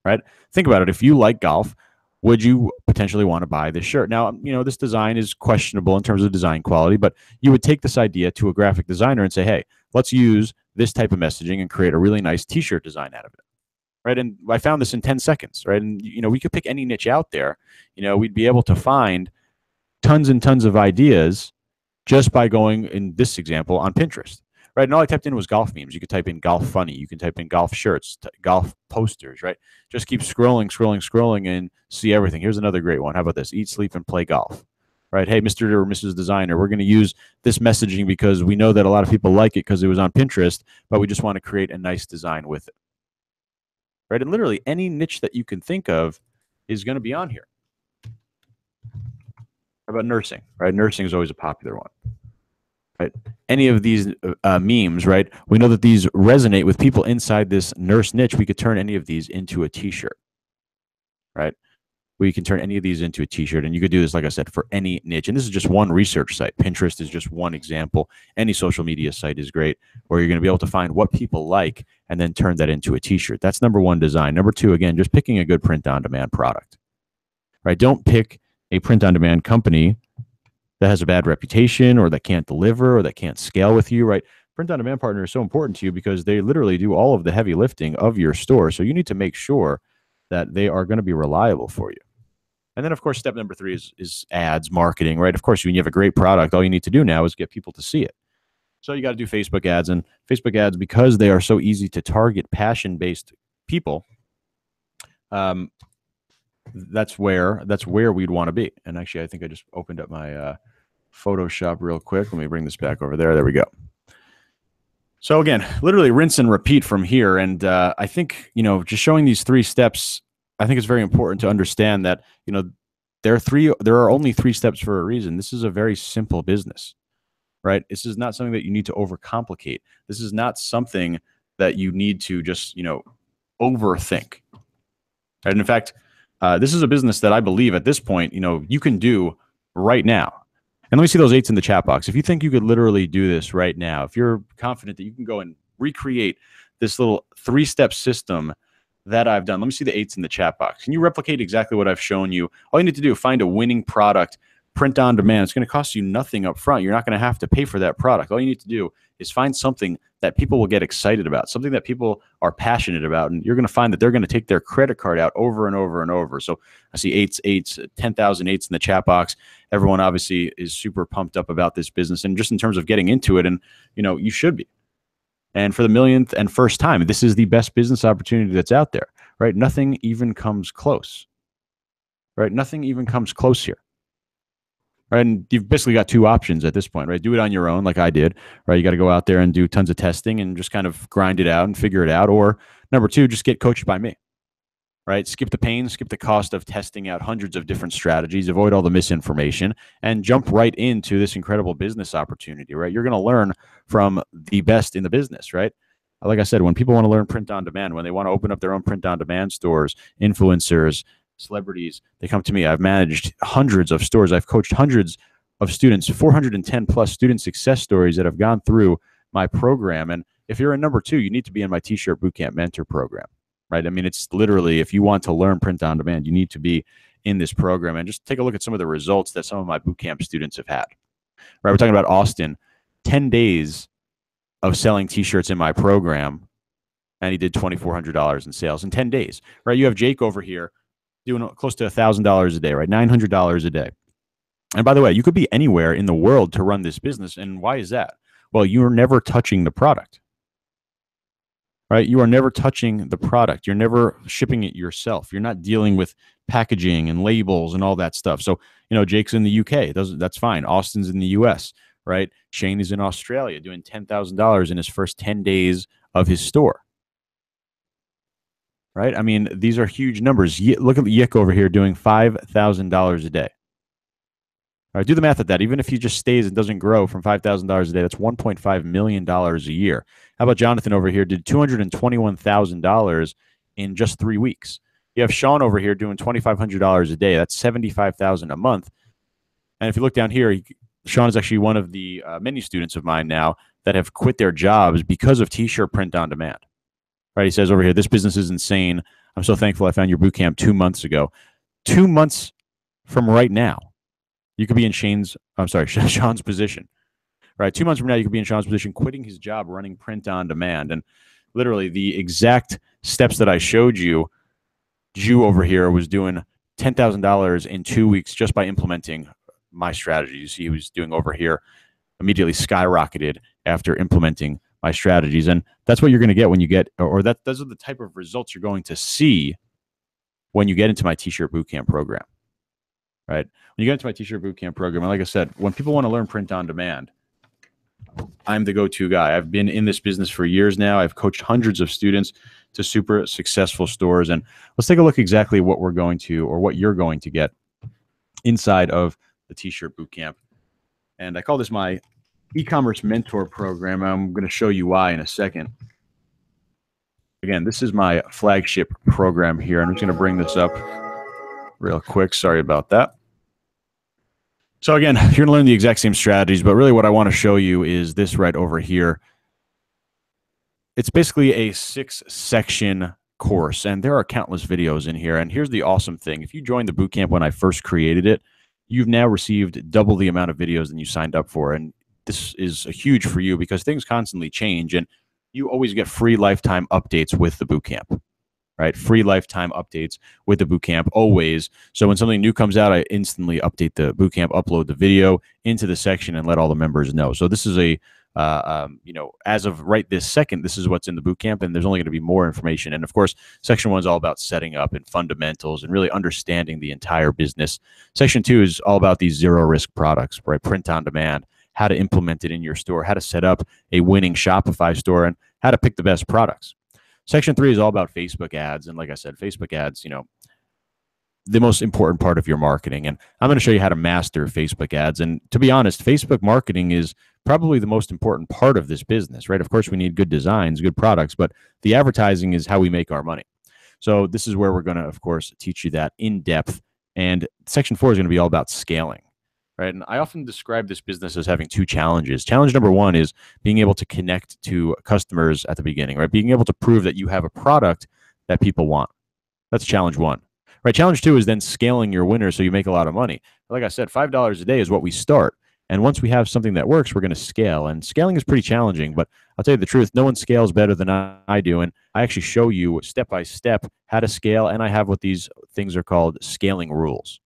B: right? Think about it. If you like golf, would you potentially want to buy this shirt? Now, this design is questionable in terms of design quality, but you would take this idea to a graphic designer and say, hey, let's use this type of messaging and create a really nice t-shirt design out of it, right? And I found this in 10 seconds, right? And, we could pick any niche out there. We'd be able to find tons and tons of ideas just by going, in this example, on Pinterest. Right, and all I typed in was golf memes. You could type in golf funny. You can type in golf shirts, golf posters, right? Just keep scrolling, and see everything. Here's another great one. How about this? Eat, sleep, and play golf. Right? Hey, Mr. or Mrs. Designer, we're going to use this messaging because we know that a lot of people like it because it was on Pinterest, but we just want to create a nice design with it. right? And literally any niche that you can think of is going to be on here. How about nursing, right? Nursing is always a popular one, right? Any of these memes, right? We know that these resonate with people inside this nurse niche. We could turn any of these into a t-shirt, right? We can turn any of these into a t-shirt, and you could do this, like I said, for any niche. And this is just one research site. Pinterest is just one example. Any social media site is great, where you're going to be able to find what people like and then turn that into a t-shirt. That's number one, design. Number two, again, just picking a good print-on-demand product, right? Don't pick a print-on-demand company that has a bad reputation or that can't deliver or that can't scale with you, right? Print-on-demand partner is so important to you because they literally do all of the heavy lifting of your store. So you need to make sure that they are going to be reliable for you. And then, of course, step number three is ads, marketing, right? Of course, when you have a great product, all you need to do now is get people to see it. So you got to do Facebook ads. And Facebook ads, because they are so easy to target passion-based people, that's where we'd want to be. And actually, I think I just opened up my Photoshop real quick. Let me bring this back over there. There we go. So again, literally rinse and repeat from here. And I think, just showing these 3 steps, I think it's very important to understand that, there are only 3 steps for a reason. This is a very simple business, right? This is not something that you need to overcomplicate. This is not something that you need to just, overthink. And in fact, this is a business that I believe at this point, you can do right now. And let me see those 8s in the chat box. If you think you could literally do this right now, if you're confident that you can go and recreate this little 3-step system that I've done, let me see the 8s in the chat box. Can you replicate exactly what I've shown you? All you need to do is find a winning product, print on demand. It's going to cost you nothing up front. You're not going to have to pay for that product. All you need to do is find something that people will get excited about, something that people are passionate about, and you're going to find that they're going to take their credit card out over and over and over. So I see 8s, 10,000 8s in the chat box. Everyone obviously is super pumped up about this business, and just in terms of getting into it, and you should be. And for the millionth and first time, this is the best business opportunity that's out there, right? Nothing even comes close, right? Nothing even comes close here. Right? And you've basically got 2 options at this point, right? Do it on your own, like I did, right? You got to go out there and do tons of testing and just kind of grind it out and figure it out. Or number 2, just get coached by me, right? Skip the pain, skip the cost of testing out hundreds of different strategies, avoid all the misinformation, and jump right into this incredible business opportunity, right? You're going to learn from the best in the business, right? Like I said, when people want to learn print on demand, when they want to open up their own print on demand stores, influencers, celebrities, they come to me. I've managed hundreds of stores. I've coached hundreds of students, 410 plus student success stories that have gone through my program. And if you're a number 2, you need to be in my T-shirt bootcamp mentor program, right? I mean, it's literally, if you want to learn print on demand, you need to be in this program. And just take a look at some of the results that some of my bootcamp students have had, right? We're talking about Austin, 10 days of selling T-shirts in my program, and he did $2,400 in sales in 10 days, right? You have Jake over here doing close to $1,000 a day, right? $900 a day. And by the way, you could be anywhere in the world to run this business. And why is that? Well, you're never touching the product, right? You are never touching the product. You're never shipping it yourself. You're not dealing with packaging and labels and all that stuff. So, Jake's in the UK. That's fine. Austin's in the US, right? Shane is in Australia doing $10,000 in his first 10 days of his store. Right? I mean, these are huge numbers. Look at Yick over here doing $5,000 a day. All right, do the math at that. Even if he just stays and doesn't grow from $5,000 a day, that's $1.5 million a year. How about Jonathan over here did $221,000 in just 3 weeks? You have Sean over here doing $2,500 a day. That's $75,000 a month. And if you look down here, Sean is actually one of the many students of mine now that have quit their jobs because of T-shirt print on demand. Right, he says over here, this business is insane. I'm so thankful I found your bootcamp 2 months ago. 2 months from right now, you could be in Sean's position. Right, 2 months from now, you could be in Sean's position, quitting his job, running print on demand. And literally the exact steps that I showed you, Jew over here was doing $10,000 in 2 weeks just by implementing my strategy. You see, he was doing over here, immediately skyrocketed after implementing my strategies. And that's what you're going to get when you get, or those are the type of results you're going to see when you get into my T-shirt bootcamp program, right? When you get into my T-shirt bootcamp program, and like I said, when people want to learn print on demand, I'm the go-to guy. I've been in this business for years now. I've coached hundreds of students. to super successful stores. And let's take a look exactly what we're going to, or what you're going to get inside of the T-shirt bootcamp. And I call this my e-commerce mentor program. I'm going to show you why in a second. Again, this is my flagship program here. I'm just going to bring this up real quick. Sorry about that. So again, you're going to learn the exact same strategies, but really what I want to show you is this right over here. It's basically a 6-section course, and there are countless videos in here. And here's the awesome thing. If you joined the bootcamp when I first created it, you've now received double the amount of videos than you signed up for. And this is huge for you because things constantly change, and you always get free lifetime updates with the bootcamp. Right? Free lifetime updates with the bootcamp always. So when something new comes out, I instantly update the bootcamp, upload the video into the section, and let all the members know. So this is a, as of right this second, this is what's in the bootcamp, and there's only going to be more information. And of course, section 1 is all about setting up and fundamentals and really understanding the entire business. Section 2 is all about these zero risk products, right? Print on demand, how to implement it in your store, how to set up a winning Shopify store, and how to pick the best products. Section 3 is all about Facebook ads. And like I said, Facebook ads, the most important part of your marketing. And I'm going to show you how to master Facebook ads. And to be honest, Facebook marketing is probably the most important part of this business, right? Of course, we need good designs, good products, but the advertising is how we make our money. So this is where we're going to, of course, teach you that in depth. And Section 4 is going to be all about scaling. Right? And I often describe this business as having 2 challenges. Challenge number 1 is being able to connect to customers at the beginning, right? Being able to prove that you have a product that people want. That's challenge 1. Right? Challenge 2 is then scaling your winners so you make a lot of money. Like I said, $5 a day is what we start. And once we have something that works, we're going to scale. And scaling is pretty challenging, but I'll tell you the truth, no one scales better than I do. And I actually show you step by step how to scale. And I have what these things are called scaling rules.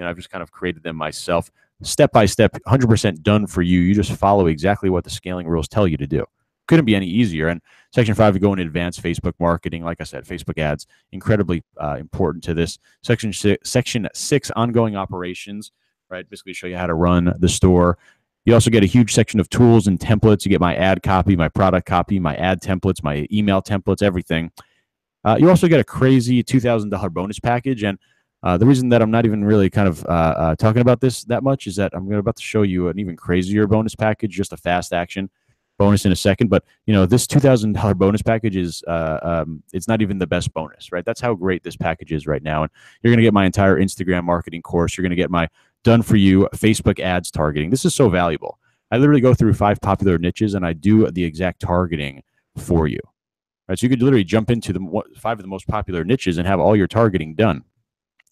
B: I've just kind of created them myself, step by step, 100% done for you. You just follow exactly what the scaling rules tell you to do. Couldn't be any easier. And Section 5, we go into advanced Facebook marketing. Like I said, Facebook ads, incredibly important to this. Section 6, ongoing operations, right? Basically show you how to run the store. You also get a huge section of tools and templates. You get my ad copy, my product copy, my ad templates, my email templates, everything. You also get a crazy $2,000 bonus package. And the reason that I'm not even really kind of talking about this that much is that I'm about to show you an even crazier bonus package, just a fast action bonus in a second. But this $2,000 bonus package is it's not even the best bonus, right? That's how great this package is right now. And you're going to get my entire Instagram marketing course. You're going to get my done for you Facebook ads targeting. This is so valuable. I literally go through 5 popular niches and I do the exact targeting for you. Right? So you could literally jump into the 5 of the most popular niches and have all your targeting done.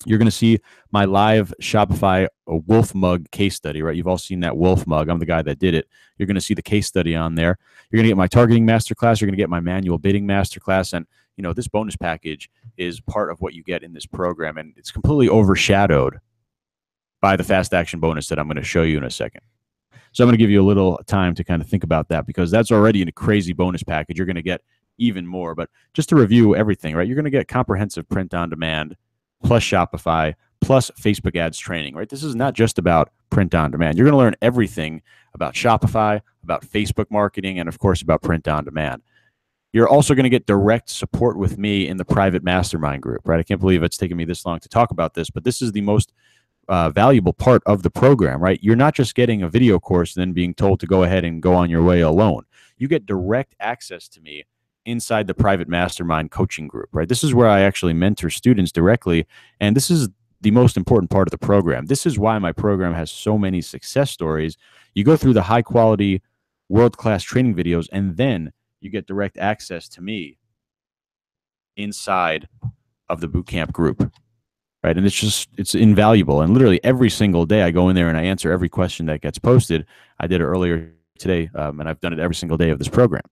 B: You're going to see my live Shopify wolf mug case study, right? You've all seen that wolf mug. I'm the guy that did it. You're going to see the case study on there. You're going to get my targeting masterclass. You're going to get my manual bidding masterclass. And, this bonus package is part of what you get in this program. And it's completely overshadowed by the fast action bonus that I'm going to show you in a second. So I'm going to give you a little time to kind of think about that because that's already a crazy bonus package. You're going to get even more. But just to review everything, right? You're going to get comprehensive print on demand, plus Shopify, plus Facebook ads training, right? This is not just about print on demand. You're going to learn everything about Shopify, about Facebook marketing, and of course about print on demand. You're also going to get direct support with me in the private mastermind group, right? I can't believe it's taken me this long to talk about this, but this is the most valuable part of the program, right? You're not just getting a video course and then being told to go ahead and go on your way alone. You get direct access to me inside the private mastermind coaching group, right? This is where I actually mentor students directly. And this is the most important part of the program. This is why my program has so many success stories. You go through the high quality, world-class training videos, and then you get direct access to me inside of the bootcamp group, right? And it's invaluable. And literally every single day I go in there and I answer every question that gets posted. I did it earlier today, and I've done it every single day of this program.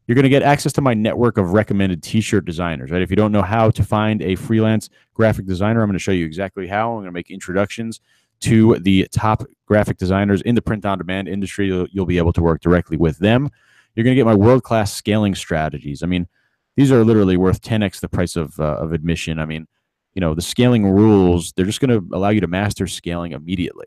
B: You're going to get access to my network of recommended t-shirt designers, right? If you don't know how to find a freelance graphic designer, I'm going to show you exactly how. I'm going to make introductions to the top graphic designers in the print-on-demand industry. You'll be able to work directly with them. You're going to get my world-class scaling strategies. I mean, these are literally worth 10x the price of admission. I mean, the scaling rules, they're just going to allow you to master scaling immediately.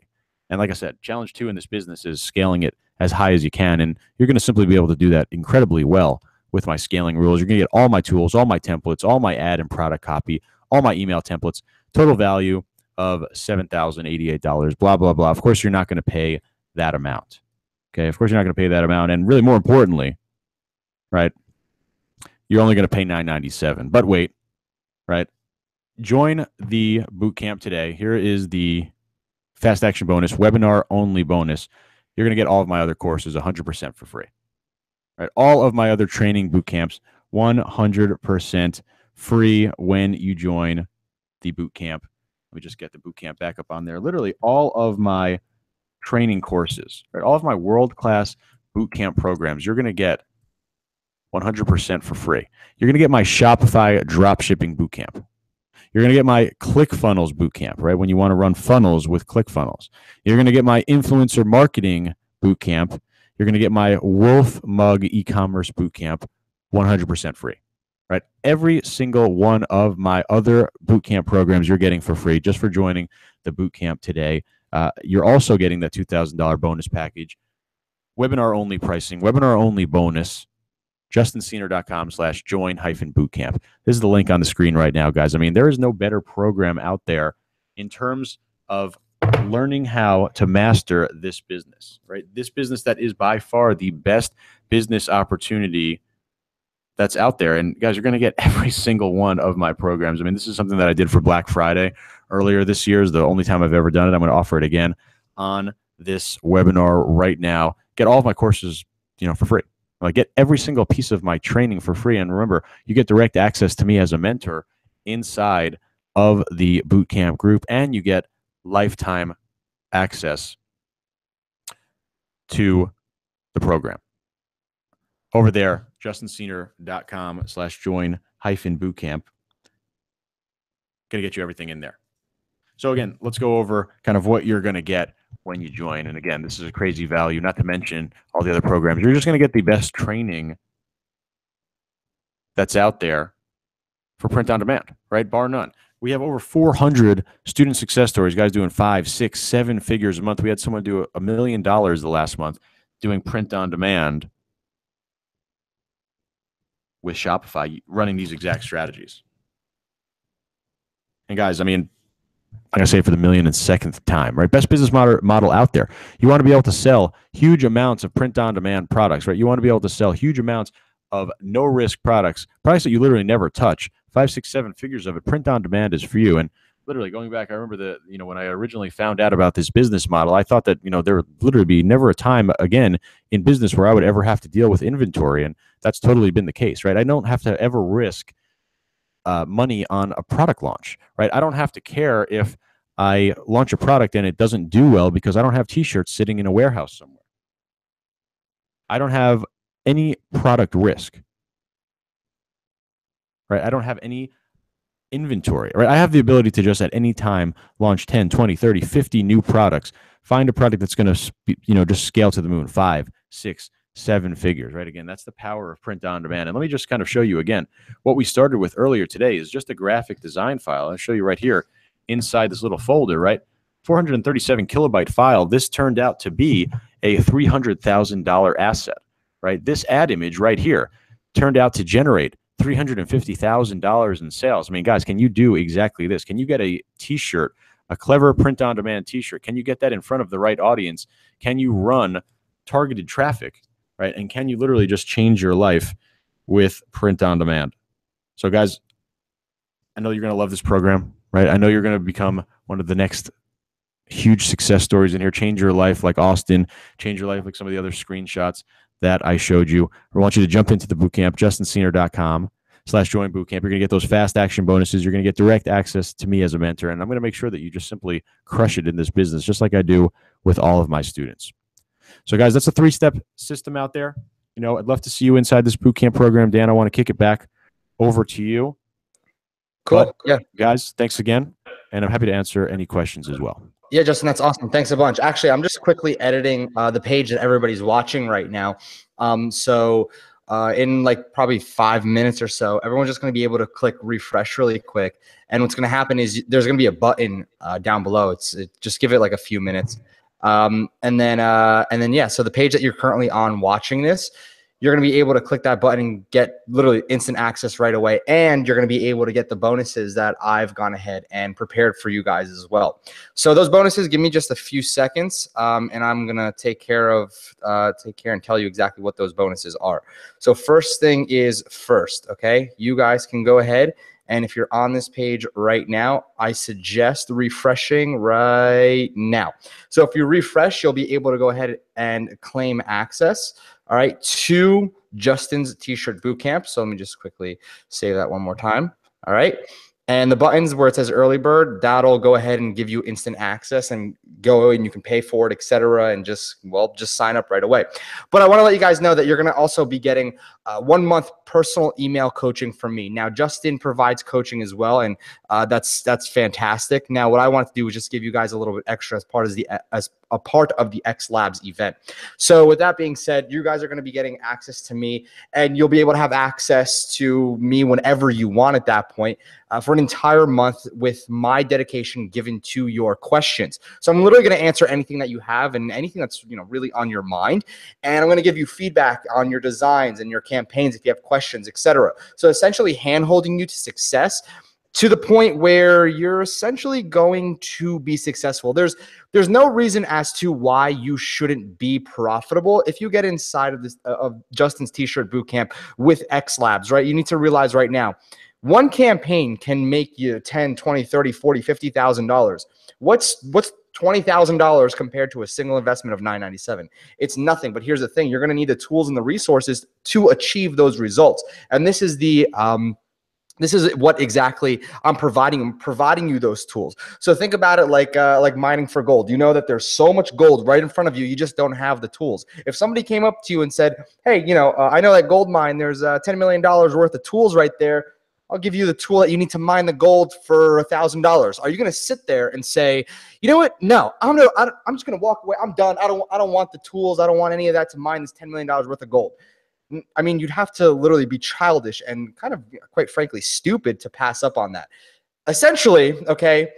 B: And like I said, challenge 2 in this business is scaling it as high as you can. And you're going to simply be able to do that incredibly well with my scaling rules. You're going to get all my tools, all my templates, all my ad and product copy, all my email templates, total value of $7,088, blah, blah, blah. Of course, you're not going to pay that amount. Okay. Of course, you're not going to pay that amount. And really, more importantly, right, you're only going to pay $997. But wait, right? Join the bootcamp today. Here is the fast action bonus, webinar only bonus. You're going to get all of my other courses 100% for free. Right? All of my other training bootcamps 100% free when you join the bootcamp. Let me just get the bootcamp back up on there. Literally all of my training courses, right? All of my world-class bootcamp programs, you're going to get 100% for free. You're going to get my Shopify dropshipping bootcamp. You're going to get my ClickFunnels bootcamp, right? When you want to run funnels with ClickFunnels. You're going to get my influencer marketing bootcamp. You're going to get my Wolf Mug e-commerce bootcamp 100% free, right? Every single one of my other bootcamp programs you're getting for free just for joining the bootcamp today. You're also getting that $2,000 bonus package, webinar only pricing, webinar only bonus. JustinSener.com/join-bootcamp. This is the link on the screen right now, guys. I mean, there is no better program out there in terms of learning how to master this business, right? This business that is by far the best business opportunity that's out there. And guys, you're going to get every single one of my programs. I mean, this is something that I did for Black Friday earlier this year. Is the only time I've ever done it. I'm going to offer it again on this webinar right now. Get all of my courses, for free. Like, get every single piece of my training for free. And remember, you get direct access to me as a mentor inside of the bootcamp group, and you get lifetime access to the program. Over there, JustinSener.com/join-bootcamp. Going to get you everything in there. So again, let's go over kind of what you're going to get when you join. And again, this is a crazy value, not to mention all the other programs. You're just going to get the best training that's out there for print on demand, right? Bar none. We have over 400 student success stories, guys doing 5, 6, 7 figures a month. We had someone do $1 million the last month doing print on demand with Shopify, running these exact strategies. And guys, I mean, I'm going to say it for the 1,000,002nd time, right? Best business model out there. You want to be able to sell huge amounts of print-on-demand products, right? You want to be able to sell huge amounts of no-risk products that you literally never touch. 5, 6, 7 figures of it. Print-on-demand is for you. And literally going back, I remember when I originally found out about this business model, I thought that, there would literally be never a time again in business where I would ever have to deal with inventory. And that's totally been the case, right? I don't have to ever risk money on a product launch, right? I don't have to care if I launch a product and it doesn't do well because I don't have t-shirts sitting in a warehouse somewhere. I don't have any product risk, right? I don't have any inventory, right? I have the ability to just at any time launch 10, 20, 30, 50 new products, find a product that's going to, just scale to the moon, 5, 6, 7 figures, right? Again, that's the power of print on demand. And let me just kind of show you again, what we started with earlier today is just a graphic design file. I'll show you right here inside this little folder, right? 437 kilobyte file. This turned out to be a $300,000 asset, right? This ad image right here turned out to generate $350,000 in sales. I mean, guys, can you do exactly this? Can you get a t-shirt, a clever print on demand t-shirt? Can you get that in front of the right audience? Can you run targeted traffic? Right? And can you literally just change your life with print on demand? So guys, I know you're going to love this program, right? I know you're going to become one of the next huge success stories in here. Change your life like Austin, change your life like some of the other screenshots that I showed you. I want you to jump into the bootcamp, JustinSener.com/join-bootcamp. You're going to get those fast action bonuses. You're going to get direct access to me as a mentor. And I'm going to make sure that you just simply crush it in this business, just like I do with all of my students. So guys, that's a 3-step system out there. I'd love to see you inside this bootcamp program. Dan, I want to kick it back over to you.
A: Cool.
B: But,
A: yeah.
B: Guys, thanks again. And I'm happy to answer any questions as well.
A: Yeah, Justin, that's awesome. Thanks a bunch. Actually, I'm just quickly editing the page that everybody's watching right now. So in like probably 5 minutes or so, everyone's just going to be able to click refresh really quick. And what's going to happen is there's going to be a button down below. Just give it like a few minutes. And then yeah, so the page that you're currently on watching this, you're going to be able to click that button and get literally instant access right away. And you're going to be able to get the bonuses that I've gone ahead and prepared for you guys as well. So those bonuses, give me just a few seconds, and I'm going to take care and tell you exactly what those bonuses are. So first thing is first, okay? You guys can go ahead, and if you're on this page right now, I suggest refreshing right now. So if you refresh, you'll be able to go ahead and claim access, all right, to Justin's T-shirt bootcamp. So let me just quickly say that one more time. All right. And the buttons where it says early bird, that'll go ahead and give you instant access and go and you can pay for it, etc. And just sign up right away. But I want to let you guys know that you're going to also be getting 1 month personal email coaching from me. Now, Justin provides coaching as well, and that's fantastic. Now, what I want to do is just give you guys a little bit extra as part of the XLABS event. So with that being said, you guys are going to be getting access to me, and you'll be able to have access to me whenever you want at that point for an entire month with my dedication given to your questions. So I'm literally going to answer anything that you have and anything that's really on your mind, and I'm going to give you feedback on your designs and your campaigns if you have questions, etc. So essentially hand-holding you to success, to the point where you're essentially going to be successful. There's no reason as to why you shouldn't be profitable if you get inside of this of Justin's T-shirt bootcamp with XLABS, right? You need to realize right now, one campaign can make you 10, 20, 30, 40, $50,000. What's $20,000 compared to a single investment of $997? It's nothing. But here's the thing: you're going to need the tools and the resources to achieve those results. And this is what exactly I'm providing. I'm providing you those tools. So think about it like mining for gold. You know that there's so much gold right in front of you. You just don't have the tools. If somebody came up to you and said, "Hey, I know that gold mine. There's $10 million worth of tools right there. I'll give you the tool that you need to mine the gold for $1,000." Are you going to sit there and say, "You know what? No, I'm just going to walk away. I'm done. I don't want the tools. I don't want any of that to mine this $10 million worth of gold"? I mean, you'd have to literally be childish and kind of, quite frankly, stupid to pass up on that. Essentially, okay,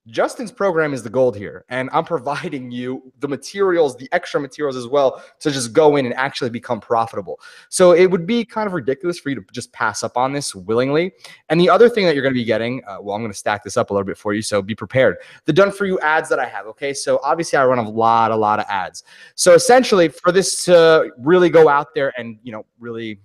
A: Justin's program is the gold here, and I'm providing you the materials, the extra materials as well, to just go in and actually become profitable. So it would be kind of ridiculous for you to just pass up on this willingly. And the other thing that you're going to be getting, well, I'm going to stack this up a little bit for you, so be prepared. The done for you ads that I have, okay? So obviously I run a lot of ads. So essentially, for this to really go out there and, really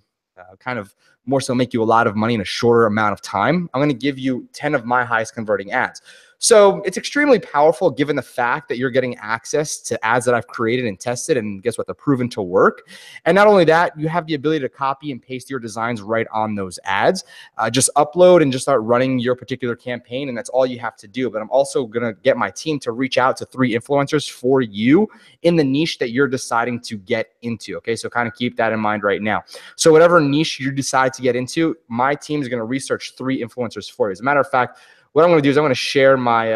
A: kind of more so make you a lot of money in a shorter amount of time, I'm going to give you 10 of my highest converting ads. So it's extremely powerful given the fact that you're getting access to ads that I've created and tested, and guess what? They're proven to work. And not only that, you have the ability to copy and paste your designs right on those ads. Just upload and just start running your particular campaign, and that's all you have to do. But I'm also going to get my team to reach out to 3 influencers for you in the niche that you're deciding to get into, okay? So kind of keep that in mind right now. So whatever niche you decide to get into, my team is going to research 3 influencers for you. As a matter of fact, what I'm going to do is I'm going to share my,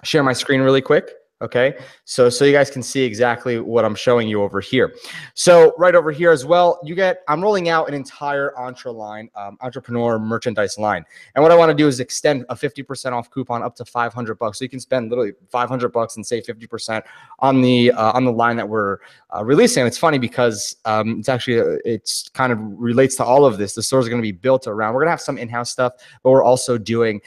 A: share my screen really quick. Okay, so you guys can see exactly what I'm showing you over here. So right over here as well, I'm rolling out an entire entrepreneur merchandise line. And what I want to do is extend a 50% off coupon up to $500. So you can spend literally $500 and save 50% on the line that we're releasing. And it's funny because it's kind of relates to all of this. The store is going to be built around, we're going to have some in-house stuff, but we're also doing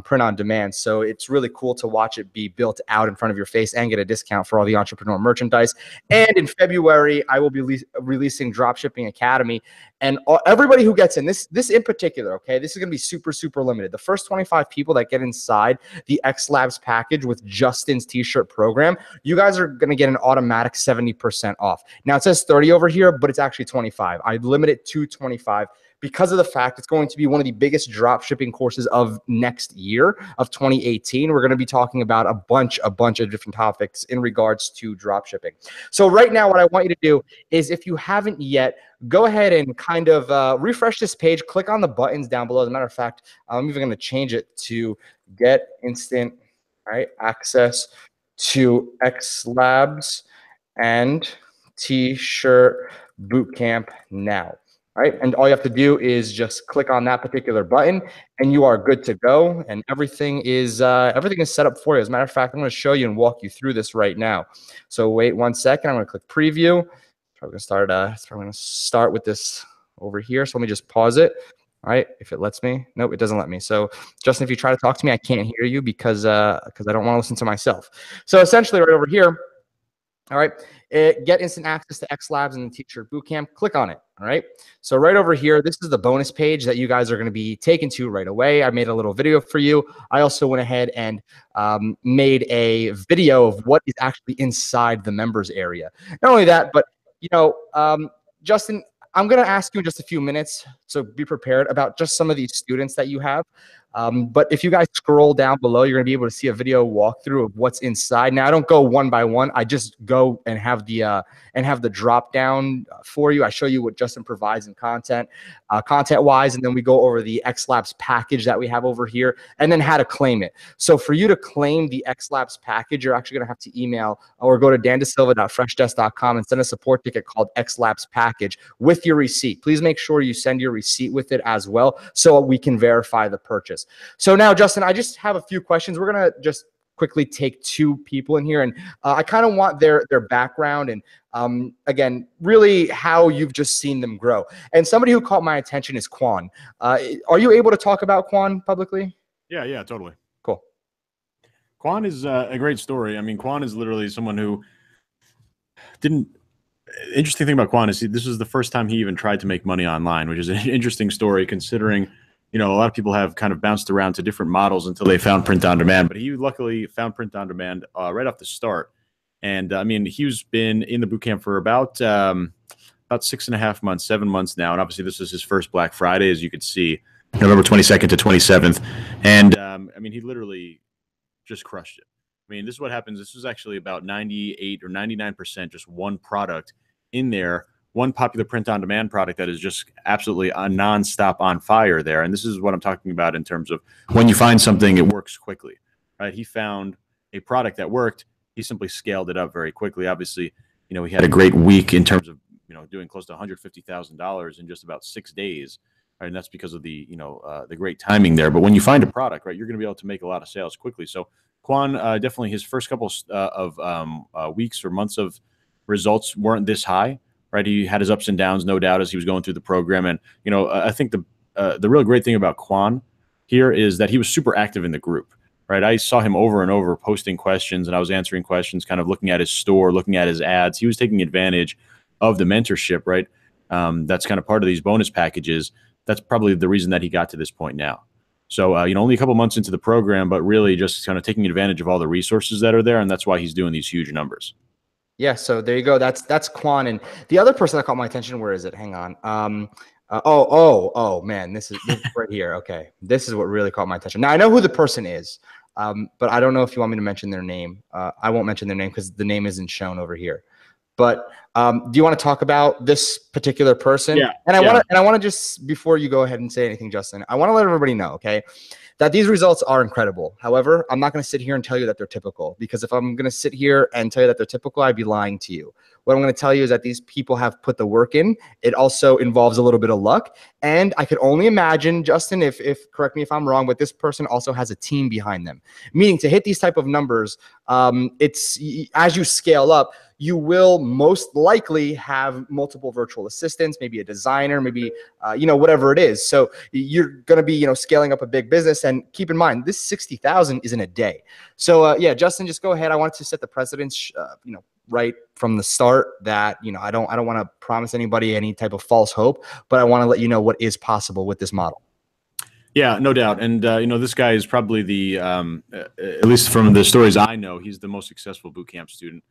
A: print on demand. So it's really cool to watch it be built out in front of your face and get a discount for all the entrepreneur merchandise. And in February, I will be releasing Dropshipping Academy. And everybody who gets in, this in particular, okay, this is going to be super, super limited. The first 25 people that get inside the XLABS package with Justin's T-shirt program, you guys are going to get an automatic 70% off. Now, it says 30 over here, but it's actually 25. I limit it to 25 because of the fact it's going to be one of the biggest drop shipping courses of next year, of 2018. We're going to be talking about a bunch of different topics in regards to drop shipping. So right now, what I want you to do is, if you haven't yet, go ahead and kind of refresh this page, click on the buttons down below. As a matter of fact, I'm even going to change it to get instant access to XLABS and T-shirt bootcamp now. right? And all you have to do is just click on that particular button and you are good to go. And everything is set up for you. As a matter of fact, I'm going to show you and walk you through this right now. So wait 1 second. I'm going to click preview. So we're going to start with this over here. So let me just pause it. All right, if it lets me. Nope, it doesn't let me. So Justin, if you try to talk to me, I can't hear you because I don't want to listen to myself. So essentially right over here, all right, get instant access to XLABS and the Teacher Bootcamp. Click on it. All right. So right over here, this is the bonus page that you guys are going to be taken to right away. I made a little video for you. I also went ahead and made a video of what is actually inside the members area. Not only that, but Justin, I'm going to ask you in just a few minutes, so be prepared about just some of these students that you have. But if you guys scroll down below, you're going to be able to see a video walkthrough of what's inside. Now, I don't go one by one. I just go and have the drop down for you. I show you what Justin provides in content-wise, and then we go over the XLABS package that we have over here, and then how to claim it. So for you to claim the XLABS package, you're actually going to have to email or go to dandasilva.freshdesk.com and send a support ticket called XLABS package with your receipt. Please make sure you send your receipt with it as well so we can verify the purchase. So now, Justin, I just have a few questions. We're going to just quickly take 2 people in here, and I kind of want their background and again, really how you've just seen them grow. And somebody who caught my attention is Quan. Are you able to talk about Quan publicly?
B: Yeah, totally.
A: Cool.
B: Quan is a great story. I mean, Quan is literally someone who didn't. Interesting thing about Quan is this was the first time he even tried to make money online, which is an interesting story considering, a lot of people have kind of bounced around to different models until they found print on demand, but he luckily found print on demand right off the start. And I mean, he's been in the bootcamp for about 6.5 months, 7 months now. And obviously this is his first Black Friday, as you could see, November 22nd to 27th. And I mean, he literally just crushed it. I mean, this is what happens. This is actually about 98 or 99% just one product in there, one popular print-on-demand product that is just absolutely a nonstop on fire there. And this is what I'm talking about in terms of when you find something, it works quickly, right? He found a product that worked. He simply scaled it up very quickly. Obviously, he had a great week in terms of, doing close to $150,000 in just about 6 days. Right? And that's because of the great timing there. But when you find a product, right, you're going to be able to make a lot of sales quickly. So Quan, definitely his first couple of weeks or months of results weren't this high, right? He had his ups and downs, no doubt, as he was going through the program. And, I think the real great thing about Quan here is that he was super active in the group, right? I saw him over and over posting questions, and I was answering questions, kind of looking at his store, looking at his ads. He was taking advantage of the mentorship, right? That's kind of part of these bonus packages. That's probably the reason that he got to this point now. So, only a couple months into the program, but really just kind of taking advantage of all the resources that are there. And that's why he's doing these huge numbers.
A: Yeah. So there you go. That's Quan. And the other person that caught my attention, where is it? Hang on. Oh, man, this is right here. Okay. This is what really caught my attention. Now I know who the person is, but I don't know if you want me to mention their name. I won't mention their name because the name isn't shown over here. But do you want to talk about this particular person?
B: Yeah.
A: And I want to just, before you go ahead and say anything, Justin, I want to let everybody know, okay, that these results are incredible. However, I'm not going to sit here and tell you that they're typical, because if I'm going to sit here and tell you that they're typical, I'd be lying to you. What I'm going to tell you is that these people have put the work in. It also involves a little bit of luck. And I could only imagine, Justin, if correct me if I'm wrong, but this person also has a team behind them. Meaning, to hit these type of numbers, it's as you scale up, you will most likely have multiple virtual assistants, maybe a designer, maybe, whatever it is. So you're going to be, scaling up a big business. And keep in mind, this 60,000 is in a day. So yeah, Justin, just go ahead. I wanted to set the precedence, right from the start that, I don't want to promise anybody any type of false hope, but I want to let you know what is possible with this model.
B: Yeah, no doubt. And, this guy is probably the, at least from the stories I know, he's the most successful bootcamp student,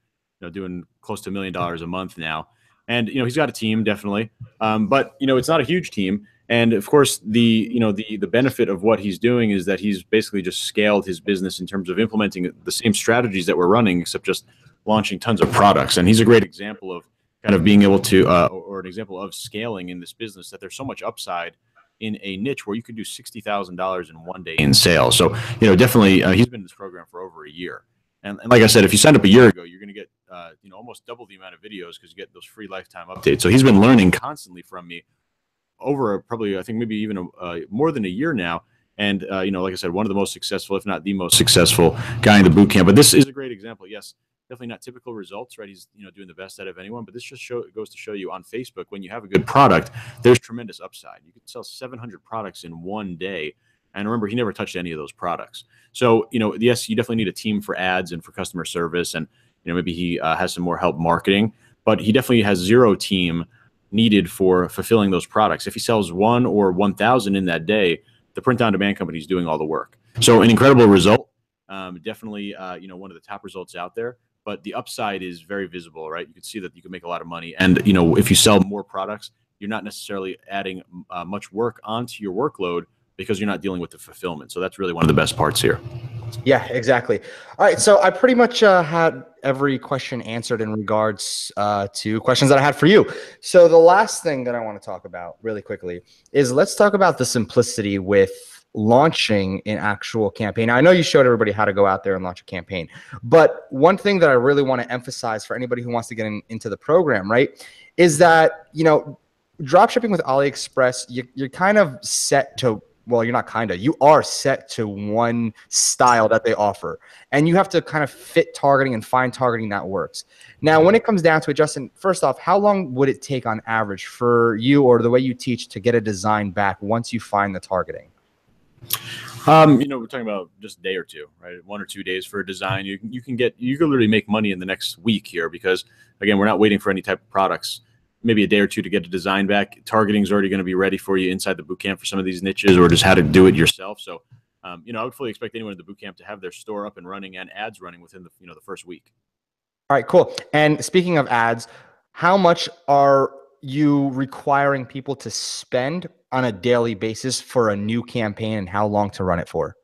B: doing close to $1 million a month now. And, he's got a team, definitely. But, it's not a huge team. And of course, the benefit of what he's doing is that he's basically just scaled his business in terms of implementing the same strategies that we're running, except just launching tons of products. And he's a great example of kind of being able to, or an example of scaling in this business, that there's so much upside in a niche where you could do $60,000 in 1 day in sales. So, definitely he's been in this program for over a year. And like I said, if you signed up a year ago, you're going to get, almost double the amount of videos because you get those free lifetime updates. So he's been learning constantly from me over probably, I think maybe even more than a year now. And, like I said, one of the most successful, if not the most successful guy in the boot camp. But this is a great example. Yes, definitely not typical results, right? He's, doing the best out of anyone. But this just goes to show you on Facebook, when you have a good product, there's tremendous upside. You can sell 700 products in one day. And remember, he never touched any of those products. So, yes, you definitely need a team for ads and for customer service. And, maybe he has some more help marketing. But he definitely has zero team needed for fulfilling those products. If he sells 1 or 1,000 in that day, the print-on-demand company is doing all the work. So an incredible result, definitely, one of the top results out there. But the upside is very visible, right? You can see that you can make a lot of money, and if you sell more products, you're not necessarily adding much work onto your workload because you're not dealing with the fulfillment. So that's really one of the best parts here.
A: Yeah, exactly. All right, so I pretty much had every question answered in regards to questions that I had for you. So the last thing that I want to talk about really quickly is let's talk about the simplicity with launching an actual campaign. Now, I know you showed everybody how to go out there and launch a campaign, but one thing that I really want to emphasize for anybody who wants to get into the program, right, is that, drop shipping with AliExpress, you're kind of set to, well, you're not kind of, you are set to one style that they offer. And you have to kind of fit targeting and find targeting that works. Now, when it comes down to it, Justin, first off, how long would it take on average for you or the way you teach to get a design back once you find the targeting?
B: We're talking about just a day or two, right? 1 or 2 days for a design. You can literally make money in the next week here because, again, we're not waiting for any type of products. Maybe a day or two to get a design back. Targeting is already going to be ready for you inside the bootcamp for some of these niches, or just how to do it yourself. So, I would fully expect anyone in the bootcamp to have their store up and running and ads running within the first week.
A: All right, cool. And speaking of ads, how much are you requiring people to spend on a daily basis for a new campaign, and how long to run it for?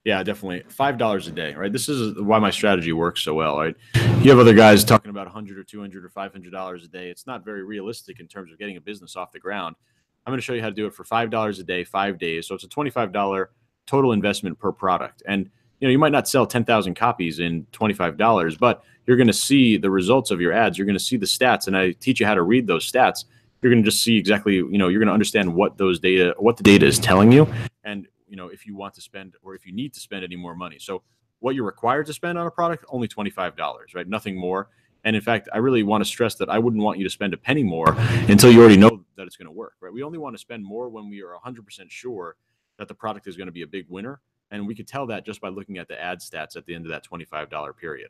B: Yeah, definitely. $5 a day, right? This is why my strategy works so well, right? You have other guys talking about $100 or $200 or $500 a day. It's not very realistic in terms of getting a business off the ground. I'm going to show you how to do it for $5 a day, 5 days. So it's a $25 total investment per product. And you might not sell 10,000 copies in $25, but you're going to see the results of your ads. You're going to see the stats, and I teach you how to read those stats. You're going to just see exactly, you're going to understand what the data is telling you, and if you want to spend or if you need to spend any more money. So what you're required to spend on a product, only $25, right? Nothing more. And in fact, I really want to stress that I wouldn't want you to spend a penny more until you already know that it's going to work, right? We only want to spend more when we are 100% sure that the product is going to be a big winner. And we could tell that just by looking at the ad stats at the end of that $25 period.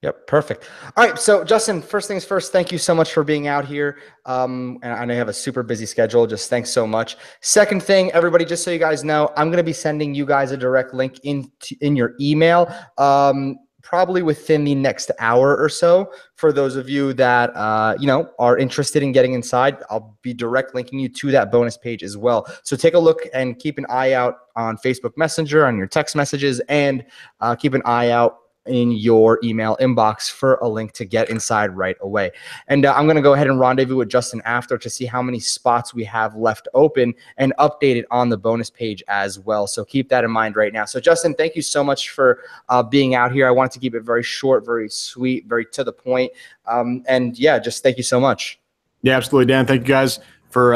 A: Yep, perfect. All right, so Justin, first things first, thank you so much for being out here. And I know you have a super busy schedule. Just thanks so much. Second thing, everybody, just so you guys know, I'm going to be sending you guys a direct link in your email, probably within the next hour or so. For those of you that are interested in getting inside, I'll be direct linking you to that bonus page as well. So take a look and keep an eye out on Facebook Messenger, on your text messages, and keep an eye out in your email inbox for a link to get inside right away. And I'm going to go ahead and rendezvous with Justin after to see how many spots we have left open and update it on the bonus page as well. So keep that in mind right now. So Justin, thank you so much for being out here. I wanted to keep it very short, very sweet, very to the point. And yeah, just thank you so much.
B: Yeah, absolutely, Dan. Thank you guys for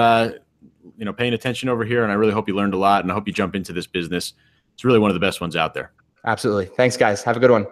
B: paying attention over here. And I really hope you learned a lot, and I hope you jump into this business. It's really one of the best ones out there.
A: Absolutely. Thanks, guys. Have a good one.